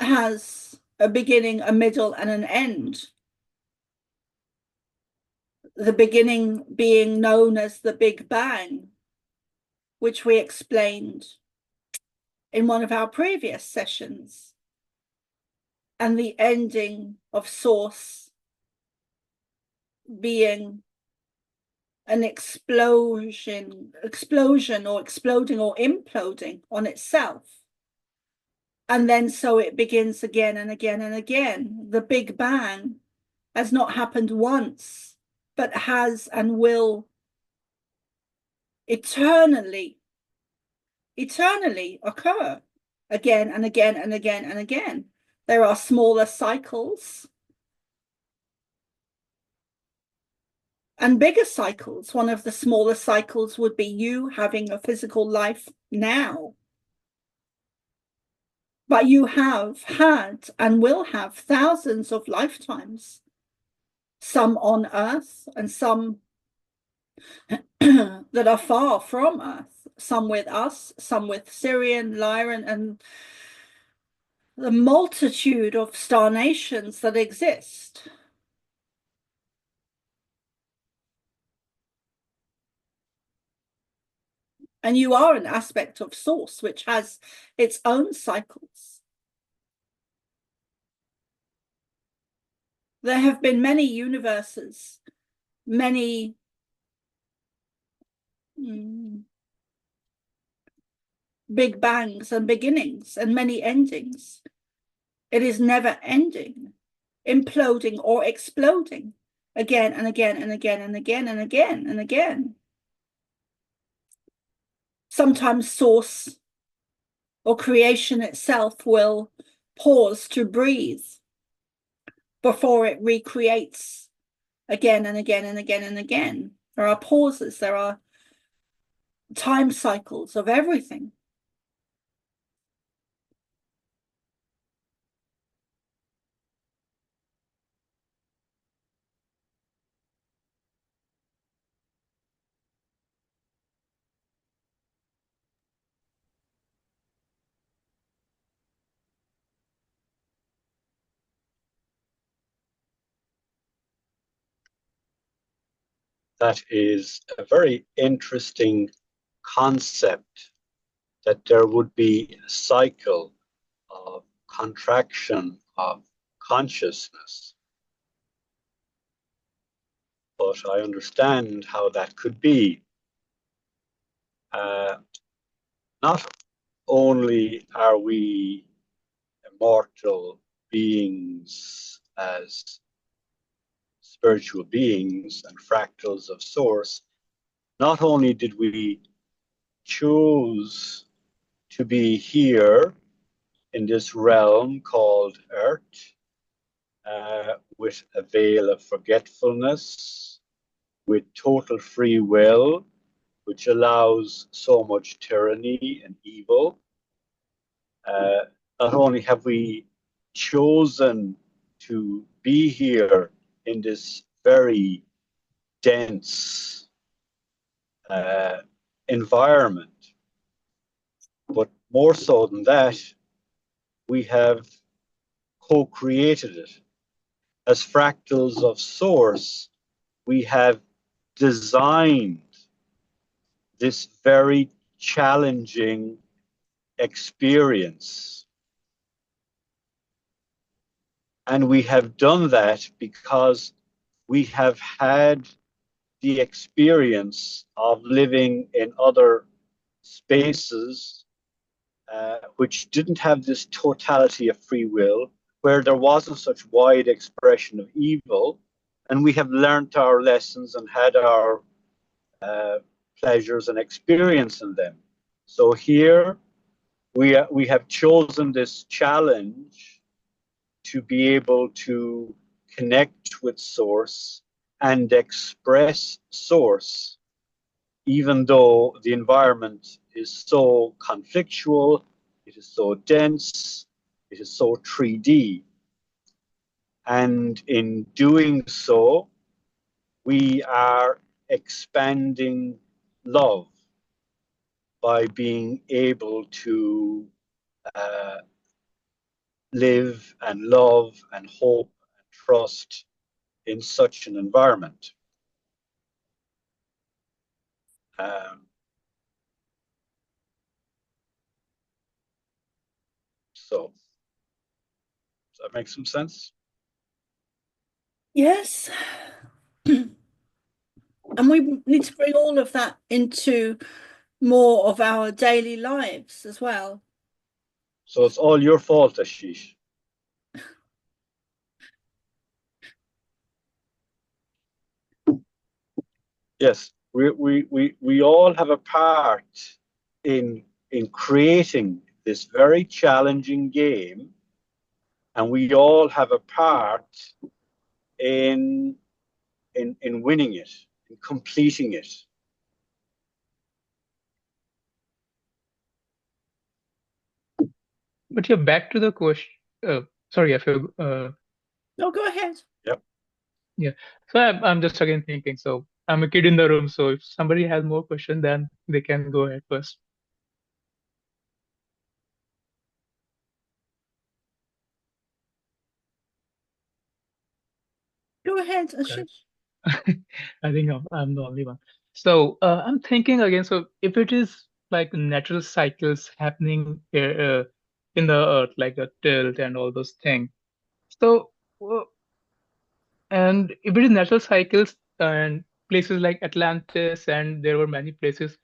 has a beginning, a middle, and an end. the beginning being known as the Big Bang, which we explained in one of our previous sessions, and the ending of Source being an explosion or exploding or imploding on itself. And then so it begins again and again and again. The Big Bang has not happened once, but has and will eternally occur again and again and again and again. There are smaller cycles and bigger cycles. One of the smaller cycles would be you having a physical life now. But you have had and will have thousands of lifetimes, some on Earth and some that are far from Earth, some with us, some with Sirian, Lyran, and the multitude of star nations that exist. And you are an aspect of Source, which has its own cycles. There have been many universes, many big bangs and beginnings, and many endings. It is never ending, imploding or exploding again and again and again and again and again and again. Sometimes Source or creation itself will pause to breathe before it recreates again and again and again and again. There are pauses, there are time cycles of everything. That is a very interesting concept, that there would be a cycle of contraction of consciousness. But I understand how that could be. Not only are we immortal beings as spiritual beings and fractals of Source, not only did we choose to be here in this realm called Earth, with a veil of forgetfulness, with total free will, which allows so much tyranny and evil. Not only have we chosen to be here in this very dense environment, but more so than that, we have co-created it. As fractals of Source, we have designed this very challenging experience. And we have done that because we have had the experience of living in other spaces which didn't have this totality of free will, where there wasn't such wide expression of evil, and we have learnt our lessons and had our pleasures and experience in them. So here we have chosen this challenge to be able to connect with Source and express Source, even though the environment is so conflictual, it is so dense, it is so 3D. And in doing so, we are expanding love by being able to live and love and hope and trust in such an environment. So, does that make some sense? Yes. And we need to bring all of that into more of our daily lives as well. So it's all your fault, Ashish. Yes, we all have a part in creating this very challenging game, and we all have a part in winning it, in completing it. But yeah, back to the question. Sorry, I feel. No, go ahead. Yep. Yeah. So I'm just again thinking. So I'm a kid in the room. So if somebody has more question, then they can go ahead first. Go ahead, Okay. Ashish. I think I'm the only one. So I'm thinking again. So if it is like natural cycles happening in the earth, like the tilt and all those things. So and if it is natural cycles and places like Atlantis, and there were many places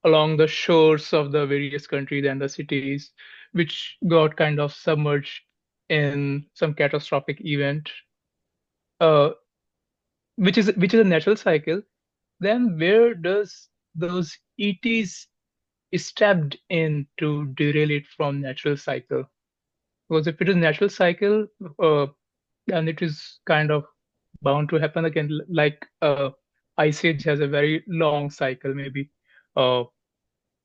along the shores of the various countries and the cities which got kind of submerged in some catastrophic event, uh, which is a natural cycle, then where does those ETs stepped in to derail it from natural cycle? Because if it is natural cycle, then it is kind of bound to happen again. Like Ice Age has a very long cycle, maybe. Uh,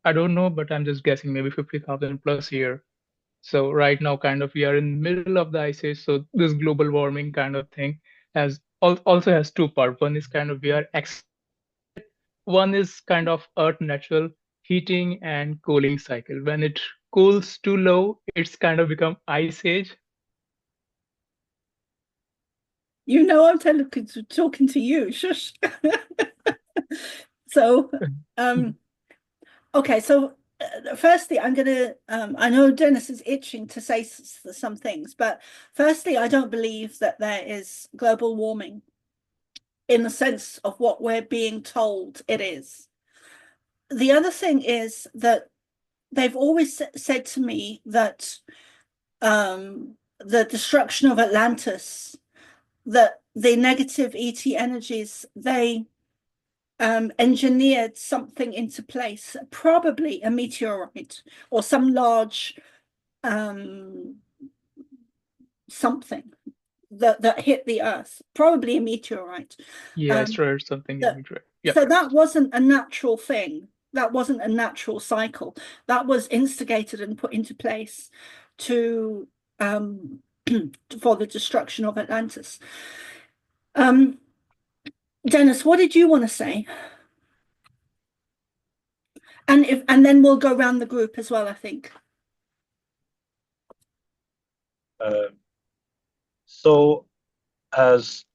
I don't know, but I'm just guessing maybe 50,000 plus year. So right now, kind of, we are in the middle of the Ice Age. So this global warming kind of thing also has two parts. One is kind of we are one is kind of Earth natural heating and cooling cycle. When it cools too low, it's kind of become Ice Age. You know I'm talking to you. Shush. So, okay. So, firstly, I'm gonna. I know Dennis is itching to say some things, but firstly, I don't believe that there is global warming in the sense of what we're being told it is. The other thing is that they've always said to me that the destruction of Atlantis, that the negative ET energies, they engineered something into place, probably a meteorite or some large something that hit the Earth, probably a meteorite. Yeah, asteroid something. Yeah, yeah. So that wasn't a natural thing. That wasn't a natural cycle. That was instigated and put into place to for the destruction of Atlantis. Dennis, what did you want to say? And then we'll go around the group as well, I think. So, as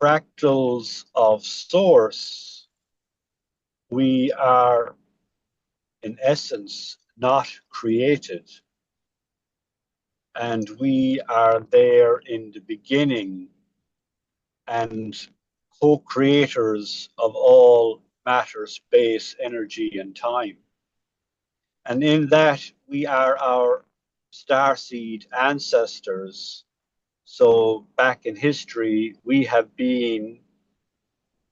fractals of source, we are, in essence, not created. And we are there in the beginning and co-creators of all matter, space, energy, and time. And in that, we are our starseed ancestors. So back in history, we have been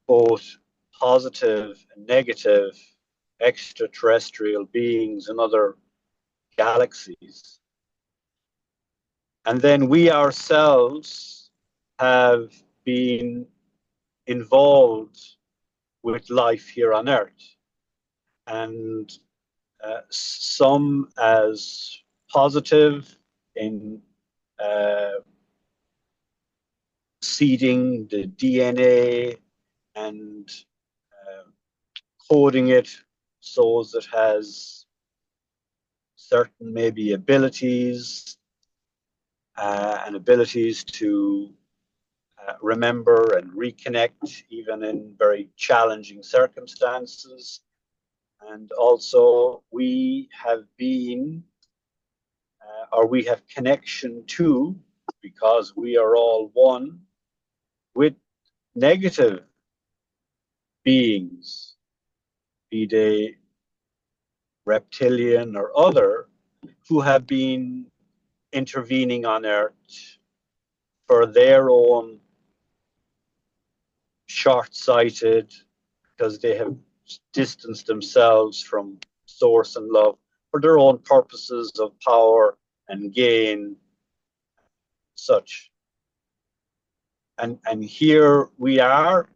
both positive and negative extraterrestrial beings in other galaxies. And then we ourselves have been involved with life here on Earth. And some as positive in seeding the DNA and coding it so that it has certain maybe abilities and abilities to remember and reconnect even in very challenging circumstances. And also we have been, or we have connection to, because we are all one, with negative beings, be they reptilian or other, who have been intervening on Earth for their own short-sighted, because they have distanced themselves from source and love for their own purposes of power and gain, such. And here we are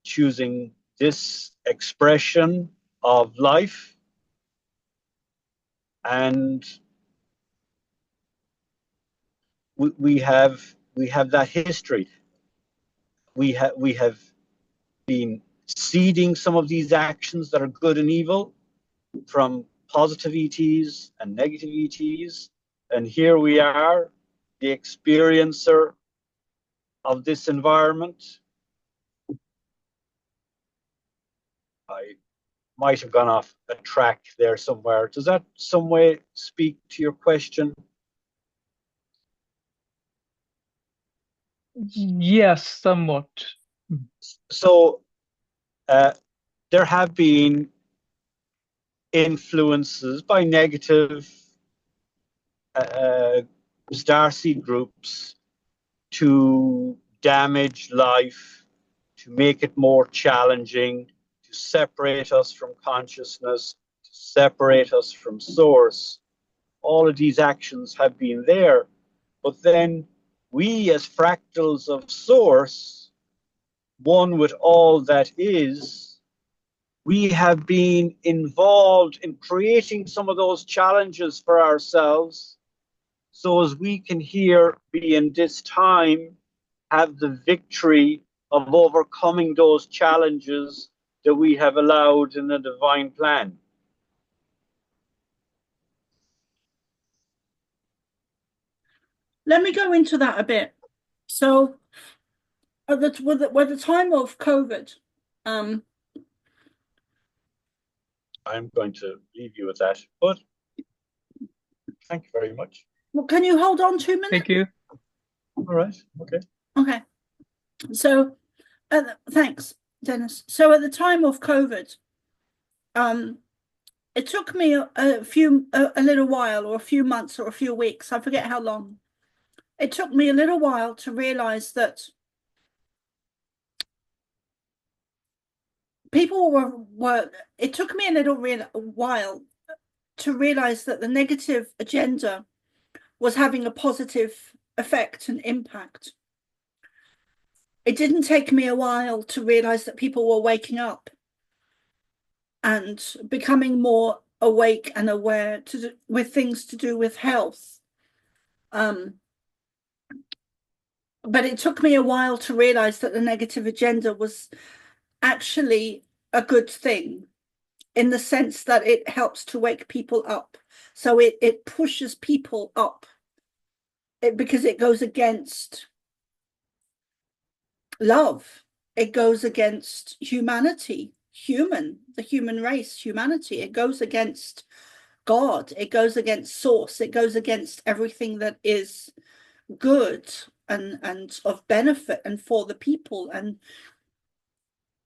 choosing this expression of life, and we have that history. We have been seeding some of these actions that are good and evil from positive ETs and negative ETs, and here we are, the experiencer of this environment. I might have gone off a track there somewhere. Does that some way speak to your question? Yes, somewhat. So there have been influences by negative starseed groups to damage life, to make it more challenging, to separate us from consciousness, to separate us from source. All of these actions have been there, but then we, as fractals of source, one with all that is, we have been involved in creating some of those challenges for ourselves, so as we can here be in this time have the victory of overcoming those challenges that we have allowed in the divine plan. Let me go into that a bit. So at the time of COVID, I'm going to leave you with that, but thank you very much. well, can you hold on 2 minutes? Thank you. All right, okay. Okay. So, thanks, Dennis. So at the time of COVID, it took me a little while, or a few months, or a few weeks. I forget how long. It took me a little while to realize that people were. It took me a little while to realize that the negative agenda was having a positive effect and impact. It didn't take me a while to realize that people were waking up and becoming more awake and aware with things to do with health. But it took me a while to realize that the negative agenda was actually a good thing, in the sense that it helps to wake people up. So it pushes people up, because it goes against love. It goes against humanity, the human race, humanity. It goes against God. It goes against source. It goes against everything that is good and of benefit and for the people. And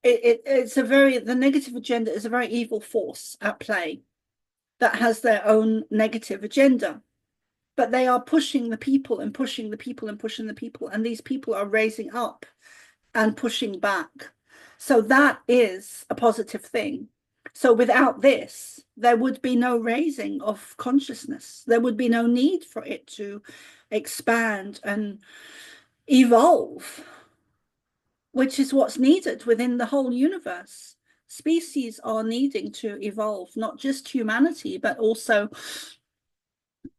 the negative agenda is a very evil force at play that has their own negative agenda. But they are pushing the people and pushing the people and pushing the people. And these people are raising up and pushing back. So that is a positive thing. So without this, there would be no raising of consciousness. There would be no need for it to expand and evolve, which is what's needed within the whole universe. Species are needing to evolve, not just humanity, but also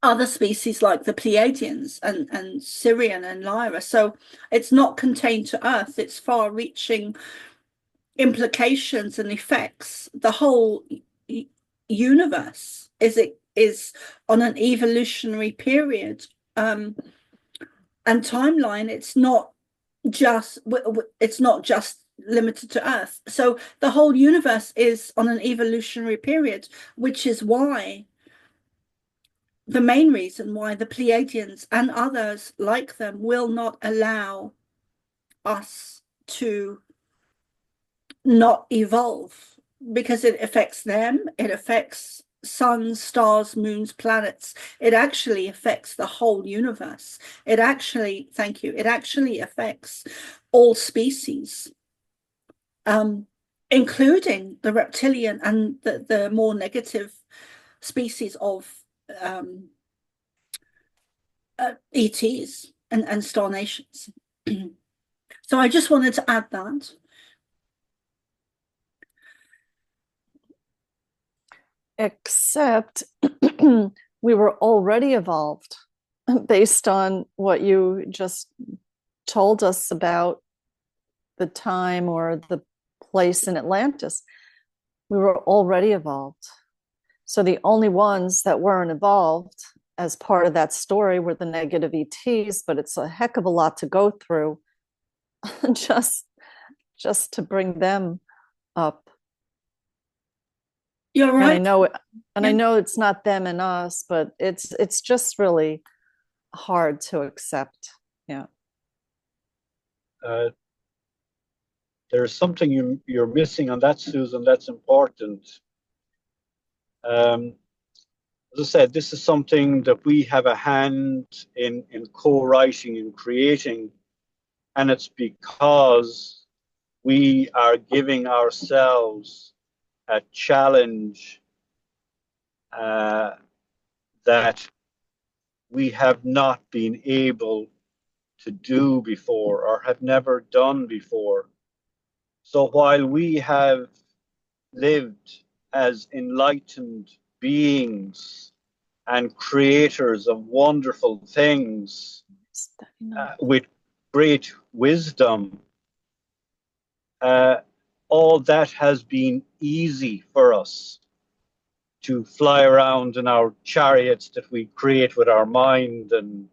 other species like the Pleiadians and Sirian and Lyra. So it's not contained to Earth. It's far-reaching implications and effects. The whole universe is on an evolutionary period and timeline. It's not just limited to Earth. So the whole universe is on an evolutionary period, which is why the main reason why the Pleiadians and others like them will not allow us to not evolve, because it affects them, it affects suns, stars, moons, planets. It actually affects the whole universe. It actually, thank you, it actually affects all species, including the reptilian and the more negative species of ETs and star nations. So I just wanted to add that. Except we were already evolved based on what you just told us about the time or the place in Atlantis. We were already evolved. So the only ones that weren't evolved as part of that story were the negative ETs, but it's a heck of a lot to go through just to bring them up. You're right. And I know it's not them and us, but it's just really hard to accept. Yeah. There's something you're missing on that, Susan, that's important. As I said, this is something that we have a hand in co-writing and creating, and it's because we are giving ourselves a challenge that we have not been able to do before or have never done before. So while we have lived as enlightened beings and creators of wonderful things with great wisdom, all that has been easy for us to fly around in our chariots that we create with our mind and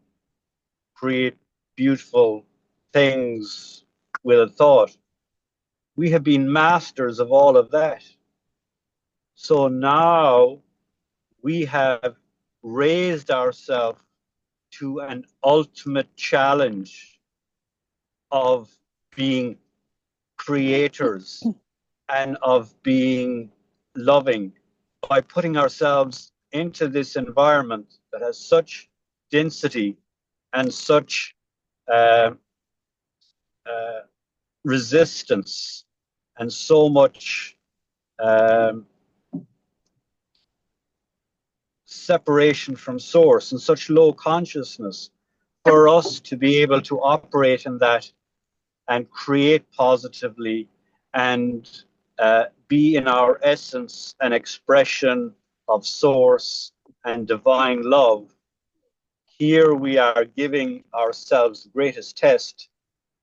create beautiful things with a thought. We have been masters of all of that. So now we have raised ourselves to an ultimate challenge of being creators and of being loving by putting ourselves into this environment that has such density and such resistance and so much separation from source and such low consciousness, for us to be able to operate in that and create positively and be in our essence an expression of source and divine love. Here we are giving ourselves the greatest test,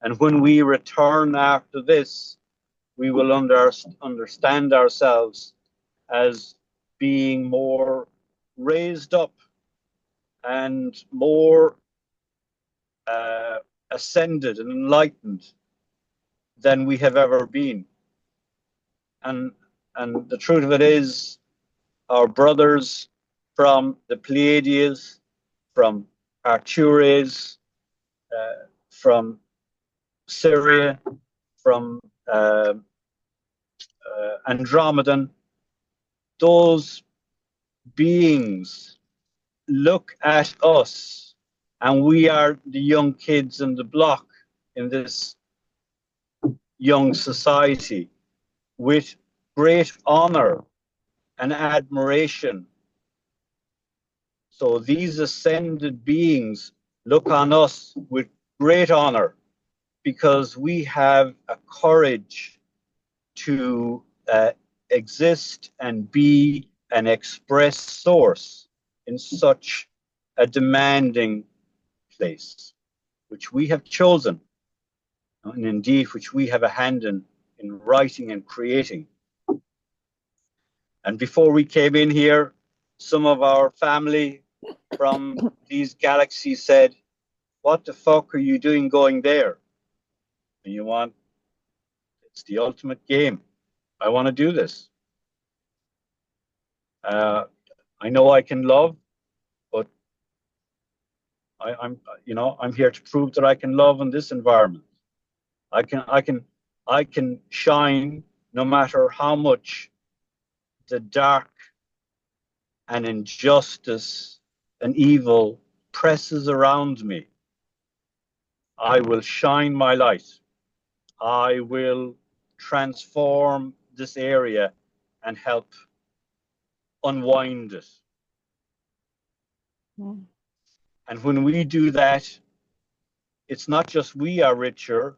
and when we return after this, we will understand ourselves as being more raised up and more ascended and enlightened than we have ever been. And the truth of it is, our brothers from the Pleiades, from Arcturus, from Syria, from Andromedan, those beings look at us, and we are the young kids in the block in this young society, with great honor and admiration. So these ascended beings look on us with great honor because we have a courage to exist and be an express source in such a demanding place, which we have chosen, and indeed which we have a hand in writing and creating. And before we came in here, some of our family from these galaxies said, "What the fuck are you doing going there? And you want It's the ultimate game. I want to do this. I know I can love, but I'm here to prove that I can love in this environment. I can shine no matter how much the dark and injustice and evil presses around me. I will shine my light. I will transform this area and help unwind it. Mm. And when we do that, it's not just we are richer,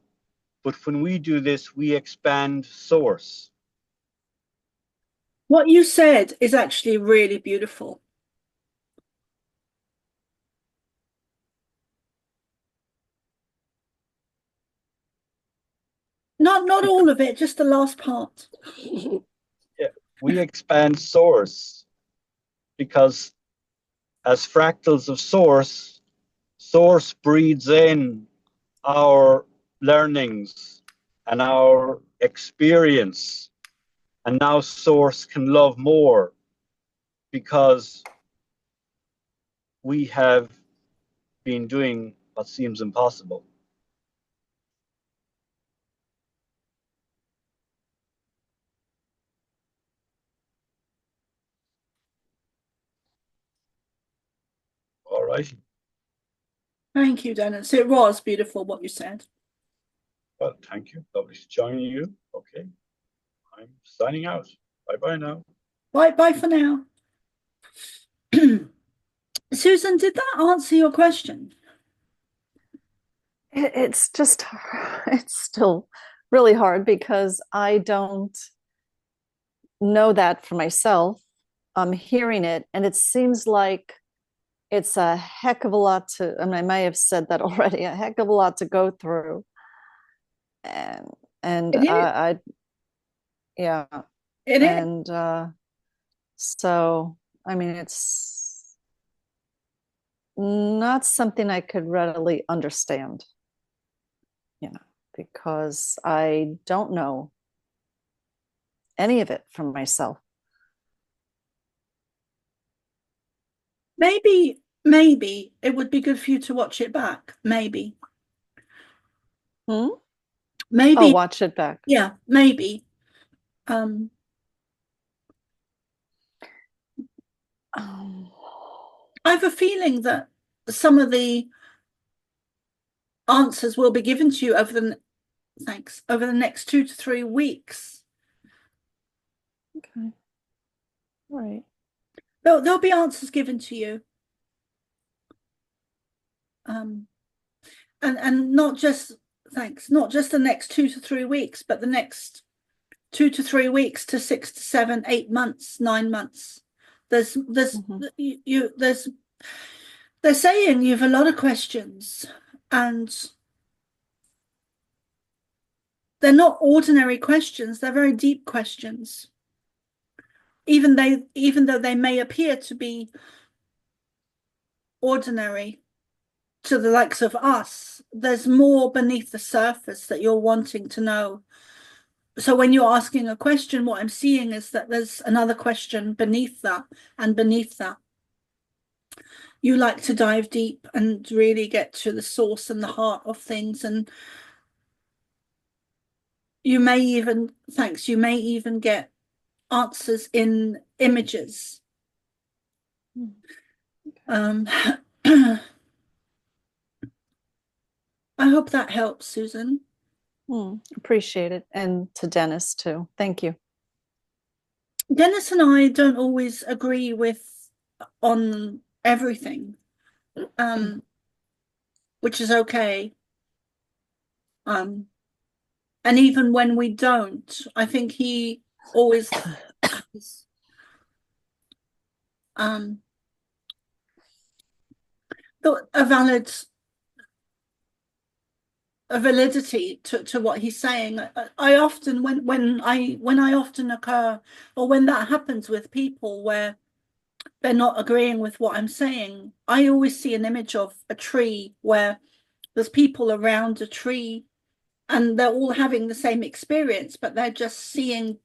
but when we do this, we expand source. What you said is actually really beautiful. Not all of it, just the last part. Yeah, we expand source because as fractals of source, source breeds in our learnings and our experience. And now source can love more because we have been doing what seems impossible. All right. Thank you, Dennis. It was beautiful what you said. Well, thank you. Lovely to join you. Okay. I'm signing out. Bye-bye now. Bye for now. Susan, did that answer your question? It's just, it's still really hard because I don't know that for myself. I'm hearing it, and it seems like it's a heck of a lot to, I mean, I may have said that already, a heck of a lot to go through. And It is. yeah. It is. And so, I mean, it's not something I could readily understand, because I don't know any of it from myself. Maybe it would be good for you to watch it back. Maybe. Oh, Maybe. watch it back. Yeah, maybe. Um, I have a feeling that some of the answers will be given to you over the next 2 to 3 weeks. Okay. All right. There'll be answers given to you. And not just the next 2 to 3 weeks, but the next 2 to 3 weeks to 6 to 7, 8 months, 9 months. There's they're saying you have a lot of questions, and they're not ordinary questions. They're very deep questions. Even though they may appear to be ordinary to the likes of us, there's more beneath the surface that you're wanting to know. So when you're asking a question, what I'm seeing is that there's another question beneath that, and beneath that. You like to dive deep and really get to the source and the heart of things, and you may even get answers in images. I hope that helps, Susan. Appreciate it. And to Dennis too. Thank you. Dennis and I don't always agree on everything, which is okay. And even when we don't, I think he always has a validity to what he's saying. I often when I often occur, or when that happens with people where they're not agreeing with what I'm saying, I always see an image of a tree where there's people around a tree, and they're all having the same experience, but they're just seeing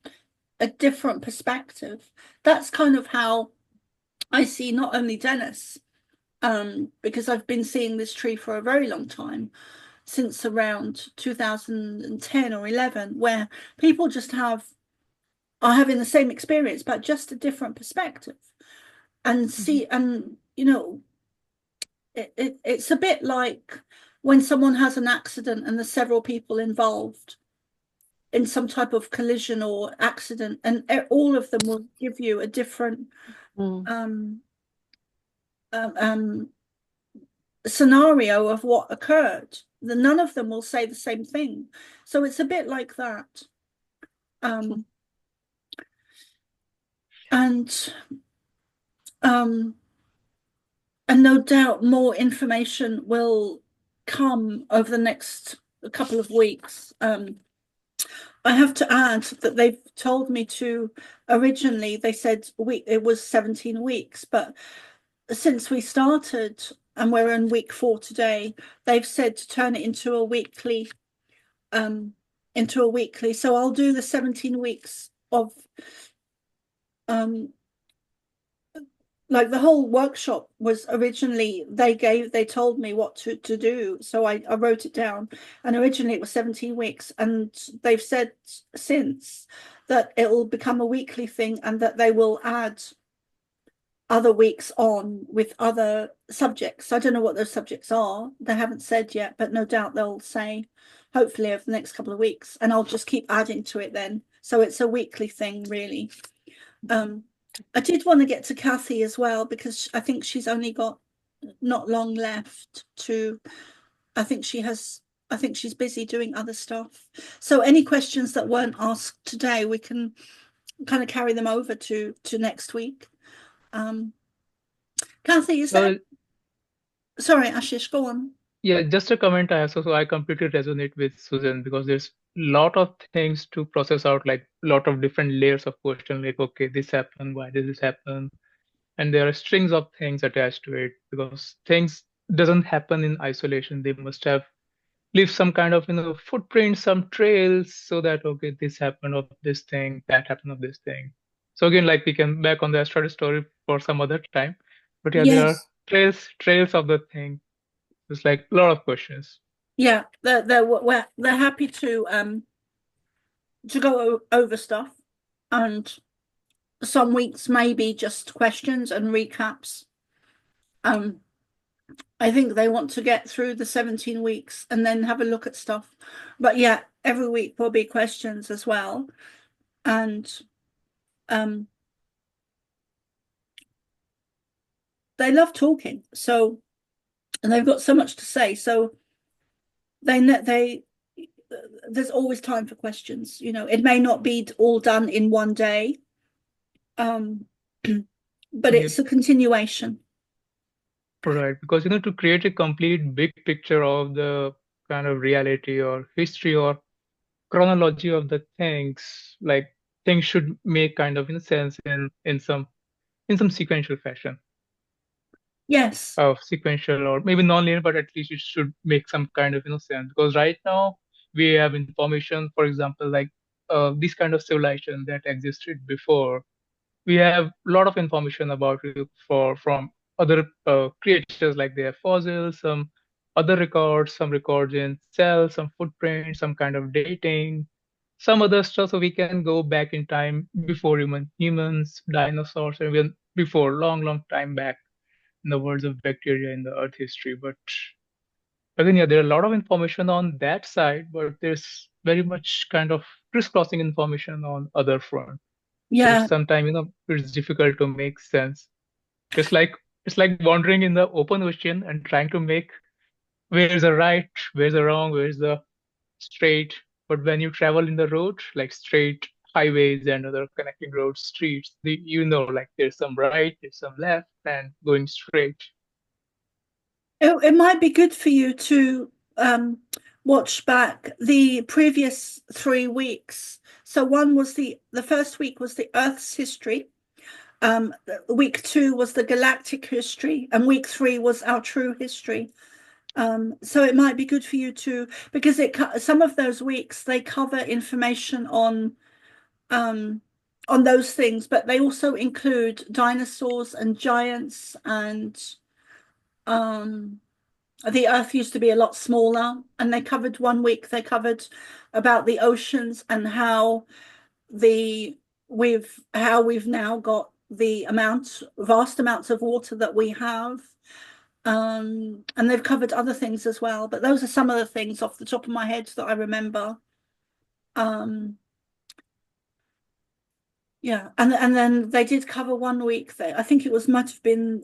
a different perspective. That's kind of how I see not only Dennis, because I've been seeing this tree for a very long time, since around 2010 or 11, where people just are having the same experience, but just a different perspective. And see, and you know, it's a bit like when someone has an accident and there's several people involved in some type of collision or accident, and all of them will give you a different scenario of what occurred. None of them will say the same thing. So it's a bit like that. And no doubt more information will come over the next couple of weeks. I have to add that they've told me to, originally they said it was 17 weeks, but since we started and we're in week 4 today, they've said to turn it into a weekly. So I'll do the 17 weeks of like the whole workshop was originally they told me what to do, so I wrote it down, and originally it was 17 weeks, and they've said since that it will become a weekly thing and that they will add other weeks on with other subjects. I don't know what those subjects are, they haven't said yet, but no doubt they'll say hopefully over the next couple of weeks, and I'll just keep adding to it then, so it's a weekly thing really. I did want to get to Kathy as well, because I think she's only got not long left to, I think she's busy doing other stuff. So any questions that weren't asked today, we can kind of carry them over to next week. Kathy, is that, sorry, Ashish, go on. Yeah, just a comment I have. So I completely resonate with Susan, because there's a lot of things to process out, like a lot of different layers of question, like, okay, this happened, why did this happen? And there are strings of things attached to it, because things doesn't happen in isolation. They must have leave some kind of footprint, some trails, so that okay, this happened of this thing, that happened of this thing. So again, like we can back on the asteroid story for some other time, but yeah, there are Yes. trails of the thing. It's like a lot of questions. Yeah, they're happy to go over stuff, and some weeks maybe just questions and recaps. I think they want to get through the 17 weeks and then have a look at stuff. But yeah, every week will be questions as well. And they love talking. So, and they've got so much to say. So there's always time for questions. You know, it may not be all done in one day, but it's a continuation. Right, because to create a complete big picture of the kind of reality or history or chronology of the things, like things should make kind of sense in some sequential fashion. Yes. Sequential or maybe non-linear, but at least it should make some kind of sense. Because right now we have information, for example, like this kind of civilization that existed before. We have a lot of information about it from other creatures, like they have fossils, some other records, some records in cells, some footprints, some kind of dating, some other stuff. So we can go back in time before humans, dinosaurs, and even before long time back in the worlds of bacteria in the Earth history. But again, yeah, there are a lot of information on that side, but there's very much kind of crisscrossing information on other front. Yeah. Sometimes it's difficult to make sense. It's like wandering in the open ocean and trying to make where's the right, where's the wrong, where's the straight. But when you travel in the road, like straight highways and other connecting roads, streets, like there's some right, there's some left, and going straight. It might be good for you to watch back the previous 3 weeks. So one was the first week was the Earth's history. Week 2 was the galactic history, and week 3 was our true history. So it might be good for you to, because some of those weeks they cover information on those things, but they also include dinosaurs and giants, and the Earth used to be a lot smaller. And they covered 1 week, they covered about the oceans and how we've now got the vast amounts of water that we have. And they've covered other things as well, but those are some of the things off the top of my head that I remember. Yeah, and then they did cover 1 week there. I think might have been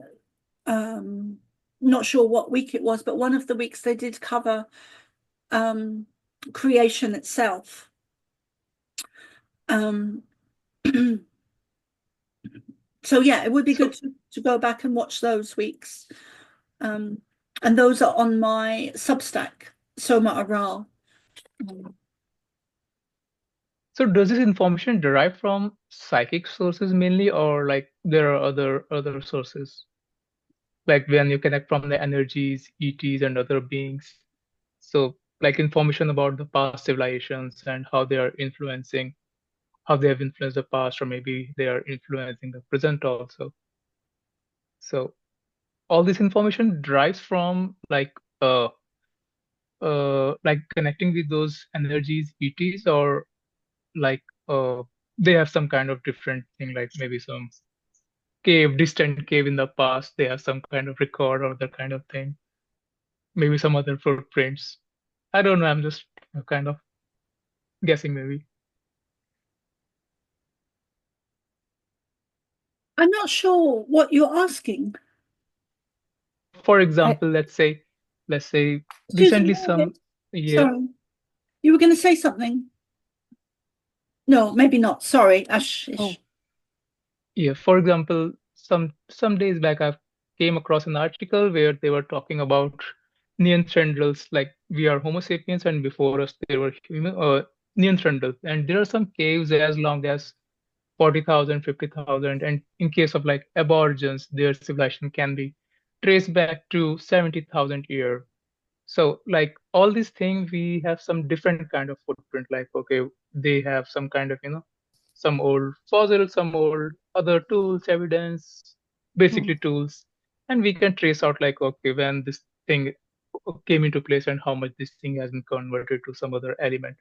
not sure what week it was, but one of the weeks they did cover creation itself. So yeah, it would be good to go back and watch those weeks. And those are on my Substack, Soma Aral. So does this information derive from psychic sources mainly, or like there are other sources? Like when you connect from the energies, ETs, and other beings. So like information about the past civilizations and how they are influencing, how they have influenced the past, or maybe they are influencing the present also. So all this information derives from like connecting with those energies, ETs, or like they have some kind of different thing, like maybe some distant cave in the past, they have some kind of record or that kind of thing. Maybe some other footprints. I don't know, I'm just kind of guessing maybe. I'm not sure what you're asking. For example, let's say Susan, recently go ahead. yeah, Sorry, you were going to say something. No, maybe not. Sorry, Ash. Oh. yeah, for example, some days back I came across an article where they were talking about Neanderthals, like we are Homo sapiens and before us there were Neanderthals, and there are some caves as long as 40,000, 50,000, and in case of like aborigines, their civilization can be traced back to 70,000 years. So like all these things, we have some different kind of footprint. Like, okay, they have some kind of, some old fossils, some old other tools, evidence, basically tools. And we can trace out like, okay, when this thing came into place and how much this thing has been converted to some other element.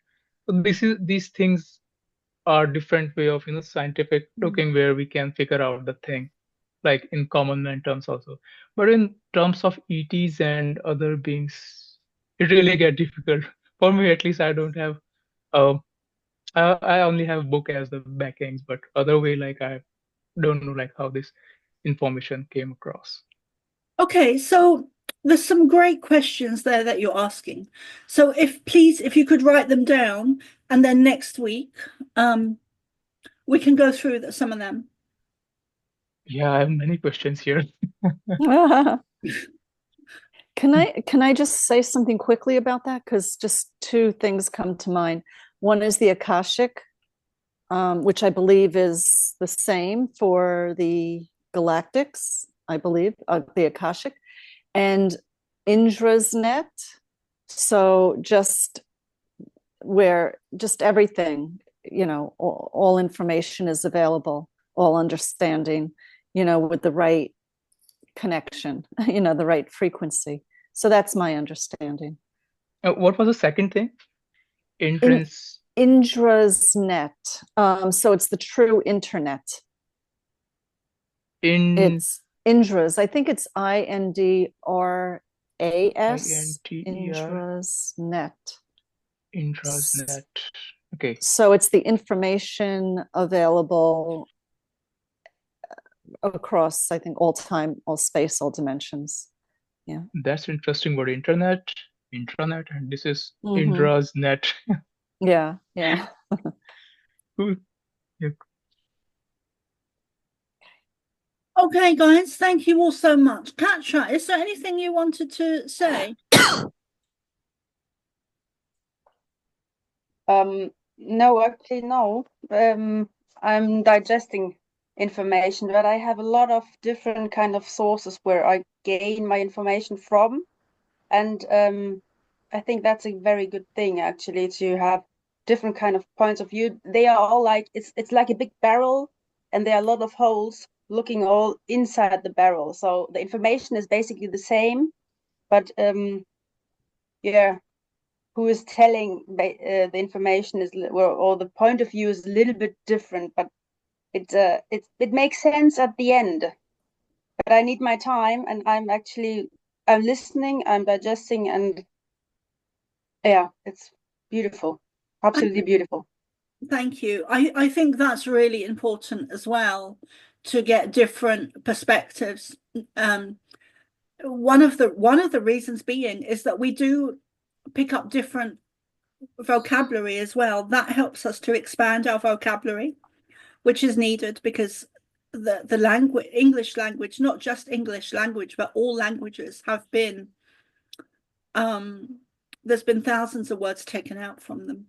So these things are different way of, scientific looking where we can figure out the thing like in common man terms also. But in terms of ETs and other beings, it really get difficult. For me, at least, I don't have. Um, I only have book as the backings, but other way, like I don't know, like how this information came across. Okay, so there's some great questions there that you're asking. So if you could write them down, and then next week, we can go through some of them. Yeah, I have many questions here. Can I just say something quickly about that? Because just two things come to mind. One is the Akashic, which I believe is the same for the galactics, I believe, the Akashic, and Indra's net. So just where just everything, all information is available, all understanding, with the right connection, the right frequency. So that's my understanding. What was the second thing? Entrance. Indra's net. So it's the true internet. It's Indra's. I think it's INDRAS. Indra's net. Indra's net. Okay. So it's the information available across, I think, all time, all space, all dimensions. Yeah. That's interesting word. Intranet, and this is Indra's net. Yeah. Cool. Yeah. Okay, guys, thank you all so much. Katra, is there anything you wanted to say? No, actually, no. I'm digesting information, but I have a lot of different kind of sources where I gain my information from. And I think that's a very good thing, actually, to have different kind of points of view. They are all like, it's like a big barrel, and there are a lot of holes looking all inside the barrel. So the information is basically the same, but yeah, who is telling the information is, or the point of view is a little bit different, but it makes sense at the end. But I need my time, and I'm listening, I'm digesting, and yeah, it's beautiful, absolutely beautiful. Thank you. I think that's really important as well, to get different perspectives. One of the reasons being is that we do pick up different vocabulary as well. That helps us to expand our vocabulary, which is needed, because the language, English language, not just English language, but all languages have been, there's been thousands of words taken out from them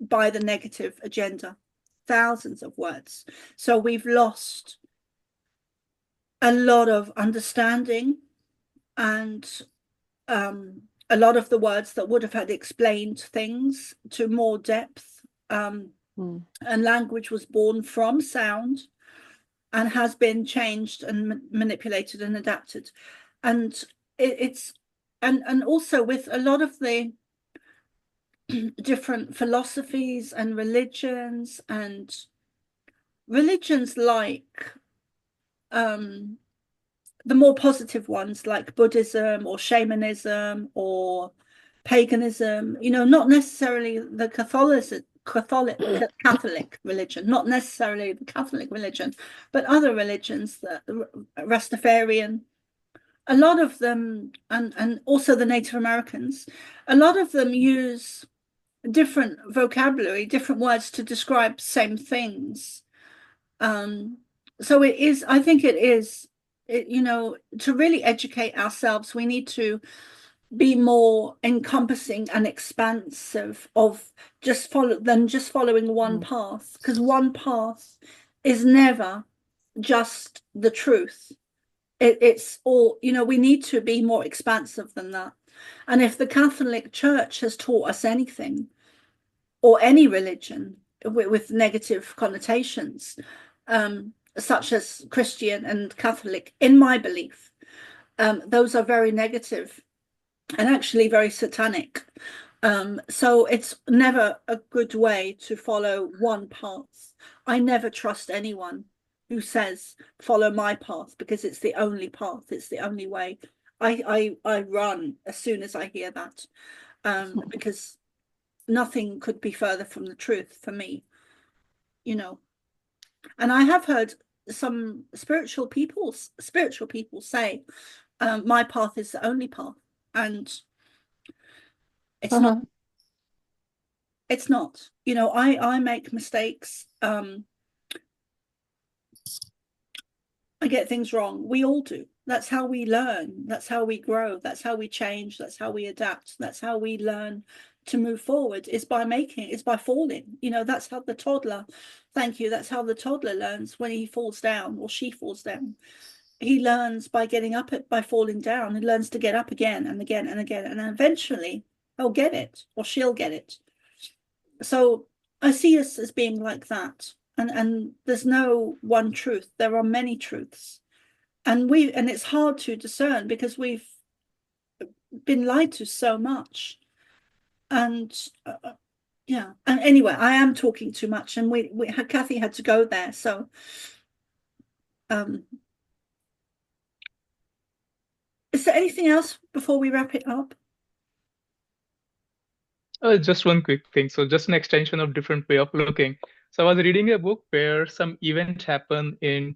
by the negative agenda, thousands of words. So we've lost a lot of understanding, and a lot of the words that would have had explained things to more depth. And language was born from sound and has been changed and manipulated and adapted. And it's also with a lot of the different philosophies and religions like the more positive ones, like Buddhism or shamanism or paganism, not necessarily the Catholic religion, not necessarily the Catholic religion, but other religions, the Rastafarian, a lot of them, and also the Native Americans, a lot of them use different vocabulary, different words to describe same things. So I think it is, to really educate ourselves, we need to be more encompassing and expansive of just following one path, because one path is never just the truth. It's all, we need to be more expansive than that. And if the Catholic Church has taught us anything, or any religion with negative connotations, such as Christian and Catholic, in my belief, those are very negative and actually very satanic. So it's never a good way to follow one path. I never trust anyone who says follow my path, because it's the only path, it's the only way. I run as soon as I hear that, because nothing could be further from the truth for me, and I have heard some spiritual people say, my path is the only path, and it's not. It's not. I make mistakes. I get things wrong. We all do. That's how we learn. That's how we grow. That's how we change. That's how we adapt. That's how we learn to move forward, is by falling. That's how the toddler, thank you, that's how the toddler learns when he falls down or she falls down. He learns by getting up, by falling down. He learns to get up again and again and again, and eventually he'll get it, or she'll get it. So I see us as being like that, and there's no one truth. There are many truths, and it's hard to discern, because we've been lied to so much. And yeah, and anyway, I am talking too much, and Kathy had to go there, so is there anything else before we wrap it up? Just one quick thing. So just an extension of different way of looking. So I was reading a book where some event happened in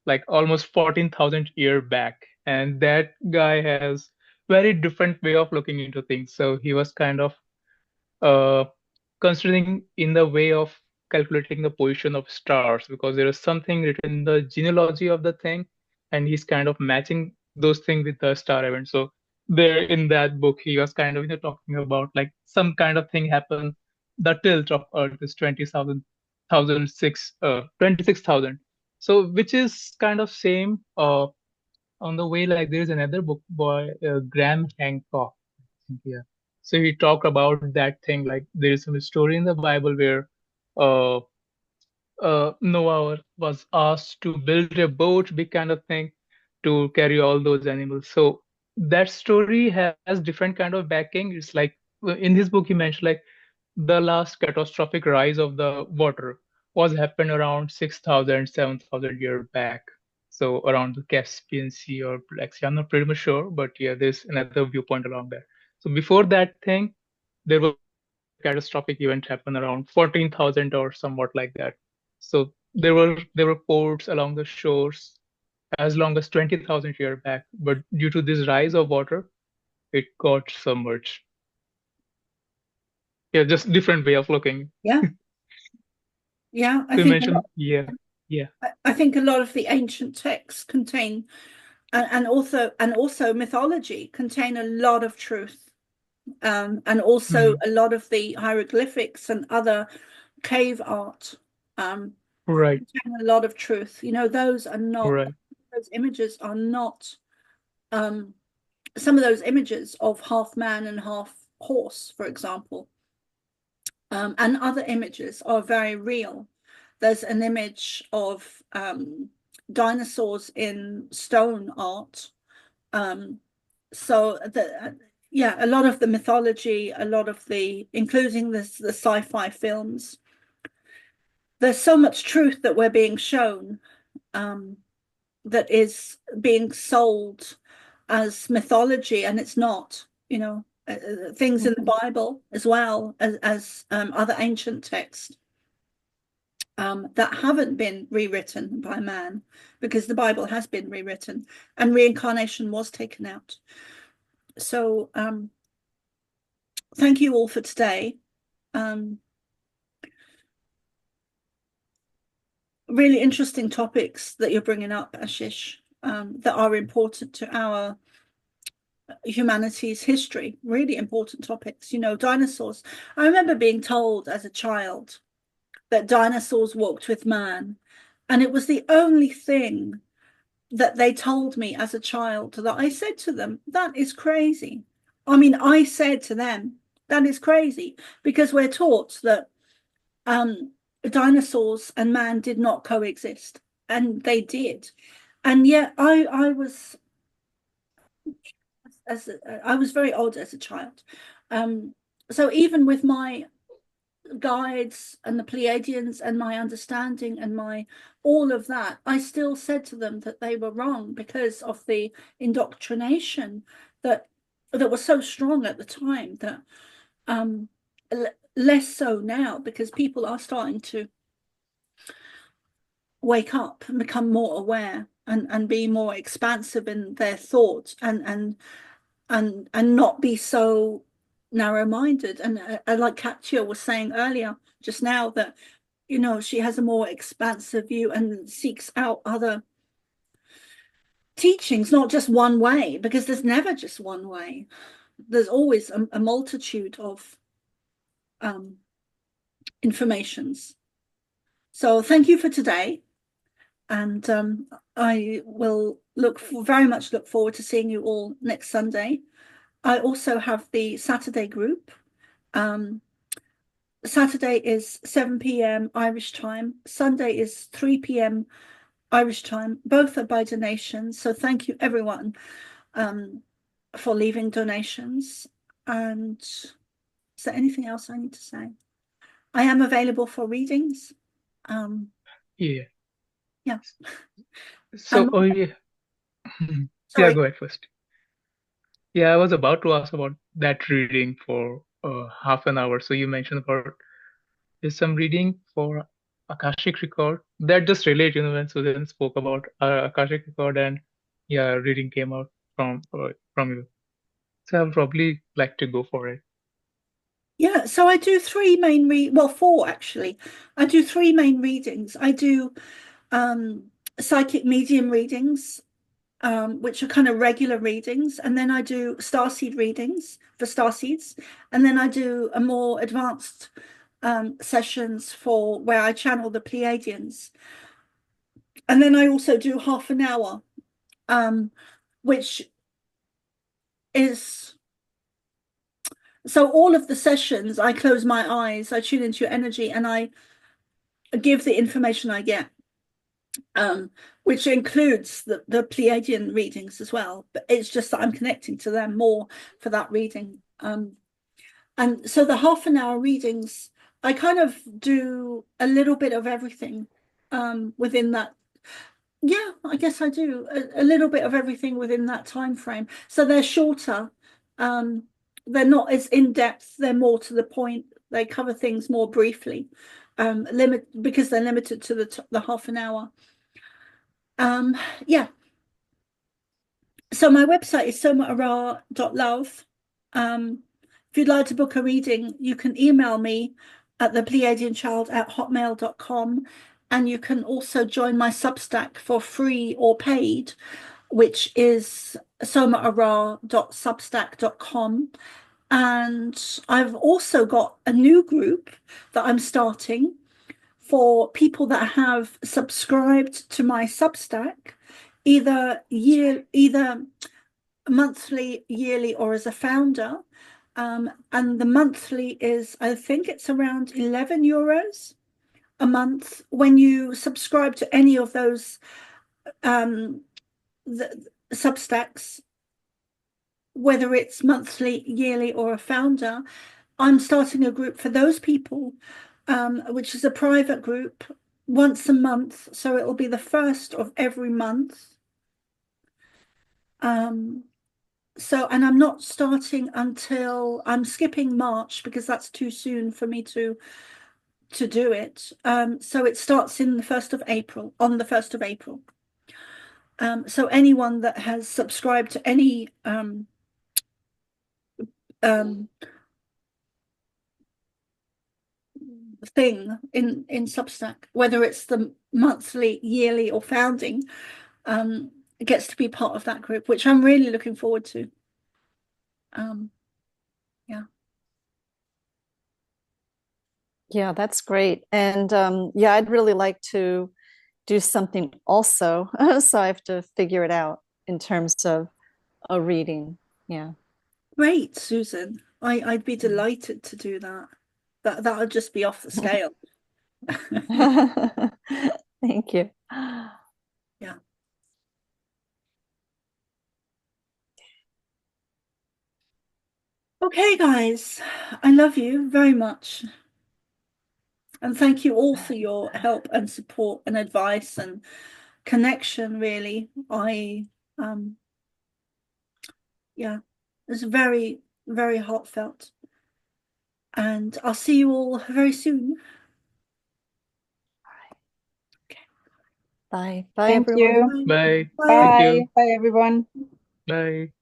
like almost 14,000 year back, and that guy has very different way of looking into things. So he was kind of considering in the way of calculating the position of stars, because there is something written in the genealogy of the thing, and he's kind of matching those things with the star event. So there in that book, he was kind of talking about like some kind of thing happened. The tilt of Earth is 26,000. So which is kind of same on the way, like there's another book by Graham Hancock. Yeah. So he talked about that thing. Like there's some story in the Bible where uh, Noah was asked to build a boat, big kind of thing, to carry all those animals. So that story has different kind of backing. It's like in his book he mentioned like the last catastrophic rise of the water was happened around 6,000, 7,000 years back. So around the Caspian Sea or Black Sea. I'm not pretty much sure, but yeah, there's another viewpoint along there. So before that thing, there was another catastrophic event happened around 14,000 or somewhat like that. So there were ports along the shores as long as 20,000 years back, but due to this rise of water, it got submerged. Yeah, just different way of looking. Yeah. Yeah, So you mentioned, yeah, yeah, I think a lot of the ancient texts contain, and also mythology contain a lot of truth, and also a lot of the hieroglyphics and other cave art right, contain a lot of truth. You know, those right, images are not, some of those images of half man and half horse, for example, and other images are very real. There's an image of dinosaurs in stone art. So yeah, a lot of the mythology, a lot of including the sci-fi films, there's so much truth that we're being shown, that is being sold as mythology, and it's not, you know, things in the Bible as well as other ancient texts that haven't been rewritten by man, because the Bible has been rewritten and reincarnation was taken out. So thank you all for today. Really interesting topics that you're bringing up, Ashish, that are important to our humanity's history. Really important topics. You know, dinosaurs. I remember being told as a child that dinosaurs walked with man, and it was the only thing that they told me as a child that I said to them, that is crazy. I mean, I said to them, that is crazy, because we're taught that dinosaurs and man did not coexist, and they did. And yet I was very odd as a child. So even with my guides and the Pleiadians and my understanding and my all of that, I still said to them that they were wrong because of the indoctrination that was so strong at the time, that less so now, because people are starting to wake up and become more aware and be more expansive in their thoughts, and not be so narrow-minded. And like Katya was saying earlier just now, that, you know, she has a more expansive view and seeks out other teachings, not just one way, because there's never just one way. There's always a multitude of informations. So thank you for today, and I will very much look forward to seeing you all next Sunday. I also have the Saturday group. Saturday is 7 p.m. Irish time. Sunday is 3 p.m. Irish time. Both are by donations. So thank you, everyone, for leaving donations. And is there anything else I need to say? I am available for readings. yeah. Yeah. So, oh yeah, yeah, Sorry. go ahead first. Yeah, I was about to ask about that reading for half an hour. So you mentioned about there's some reading for Akashic record that just relate, you know, when Susan spoke about Akashic record, and yeah, reading came out from you. So I'll probably like to go for it. Yeah, so I do four actually. I do three main readings. I do psychic medium readings, which are kind of regular readings, and then I do starseed readings for starseeds, and then I do a more advanced sessions for where I channel the Pleiadians, and then I also do half an hour which is, so all of the sessions, I close my eyes, I tune into your energy, and I give the information I get, which includes the Pleiadian readings as well. But it's just that I'm connecting to them more for that reading. And so the half an hour readings, I kind of do a little bit of everything within that. Yeah, I guess I do a little bit of everything within that time frame. So they're shorter. They're not as in depth. They're more to the point. They cover things more briefly, because they're limited to the half an hour. Yeah. So my website is somaara.love. If you'd like to book a reading, you can email me at thepleiadianchild@hotmail.com, and you can also join my Substack for free or paid, which is somaara.substack.com. And I've also got a new group that I'm starting for people that have subscribed to my Substack, either monthly, yearly, or as a founder. And the monthly is, I think it's around €11 a month when you subscribe to any of those the Substacks, whether it's monthly, yearly, or a founder. I'm starting a group for those people, which is a private group once a month. So it will be the first of every month. So, and I'm not starting until, I'm skipping March because that's too soon for me to do it. So it starts in the 1st of April, on the 1st of April. So anyone that has subscribed to any thing in Substack, whether it's the monthly, yearly, or founding, gets to be part of that group, which I'm really looking forward to. Yeah. Yeah, that's great. And yeah, I'd really like to do something also. So I have to figure it out in terms of a reading. Yeah. Great, Susan. I'd be delighted to do that. That would just be off the scale. Thank you. Yeah. Okay, guys, I love you very much. And thank you all for your help and support and advice and connection, really. Yeah, it's very, very heartfelt. And I'll see you all very soon. Okay. Bye. Bye, Thank everyone. you. Bye. Bye. Thank Bye. you. Bye, everyone. Bye.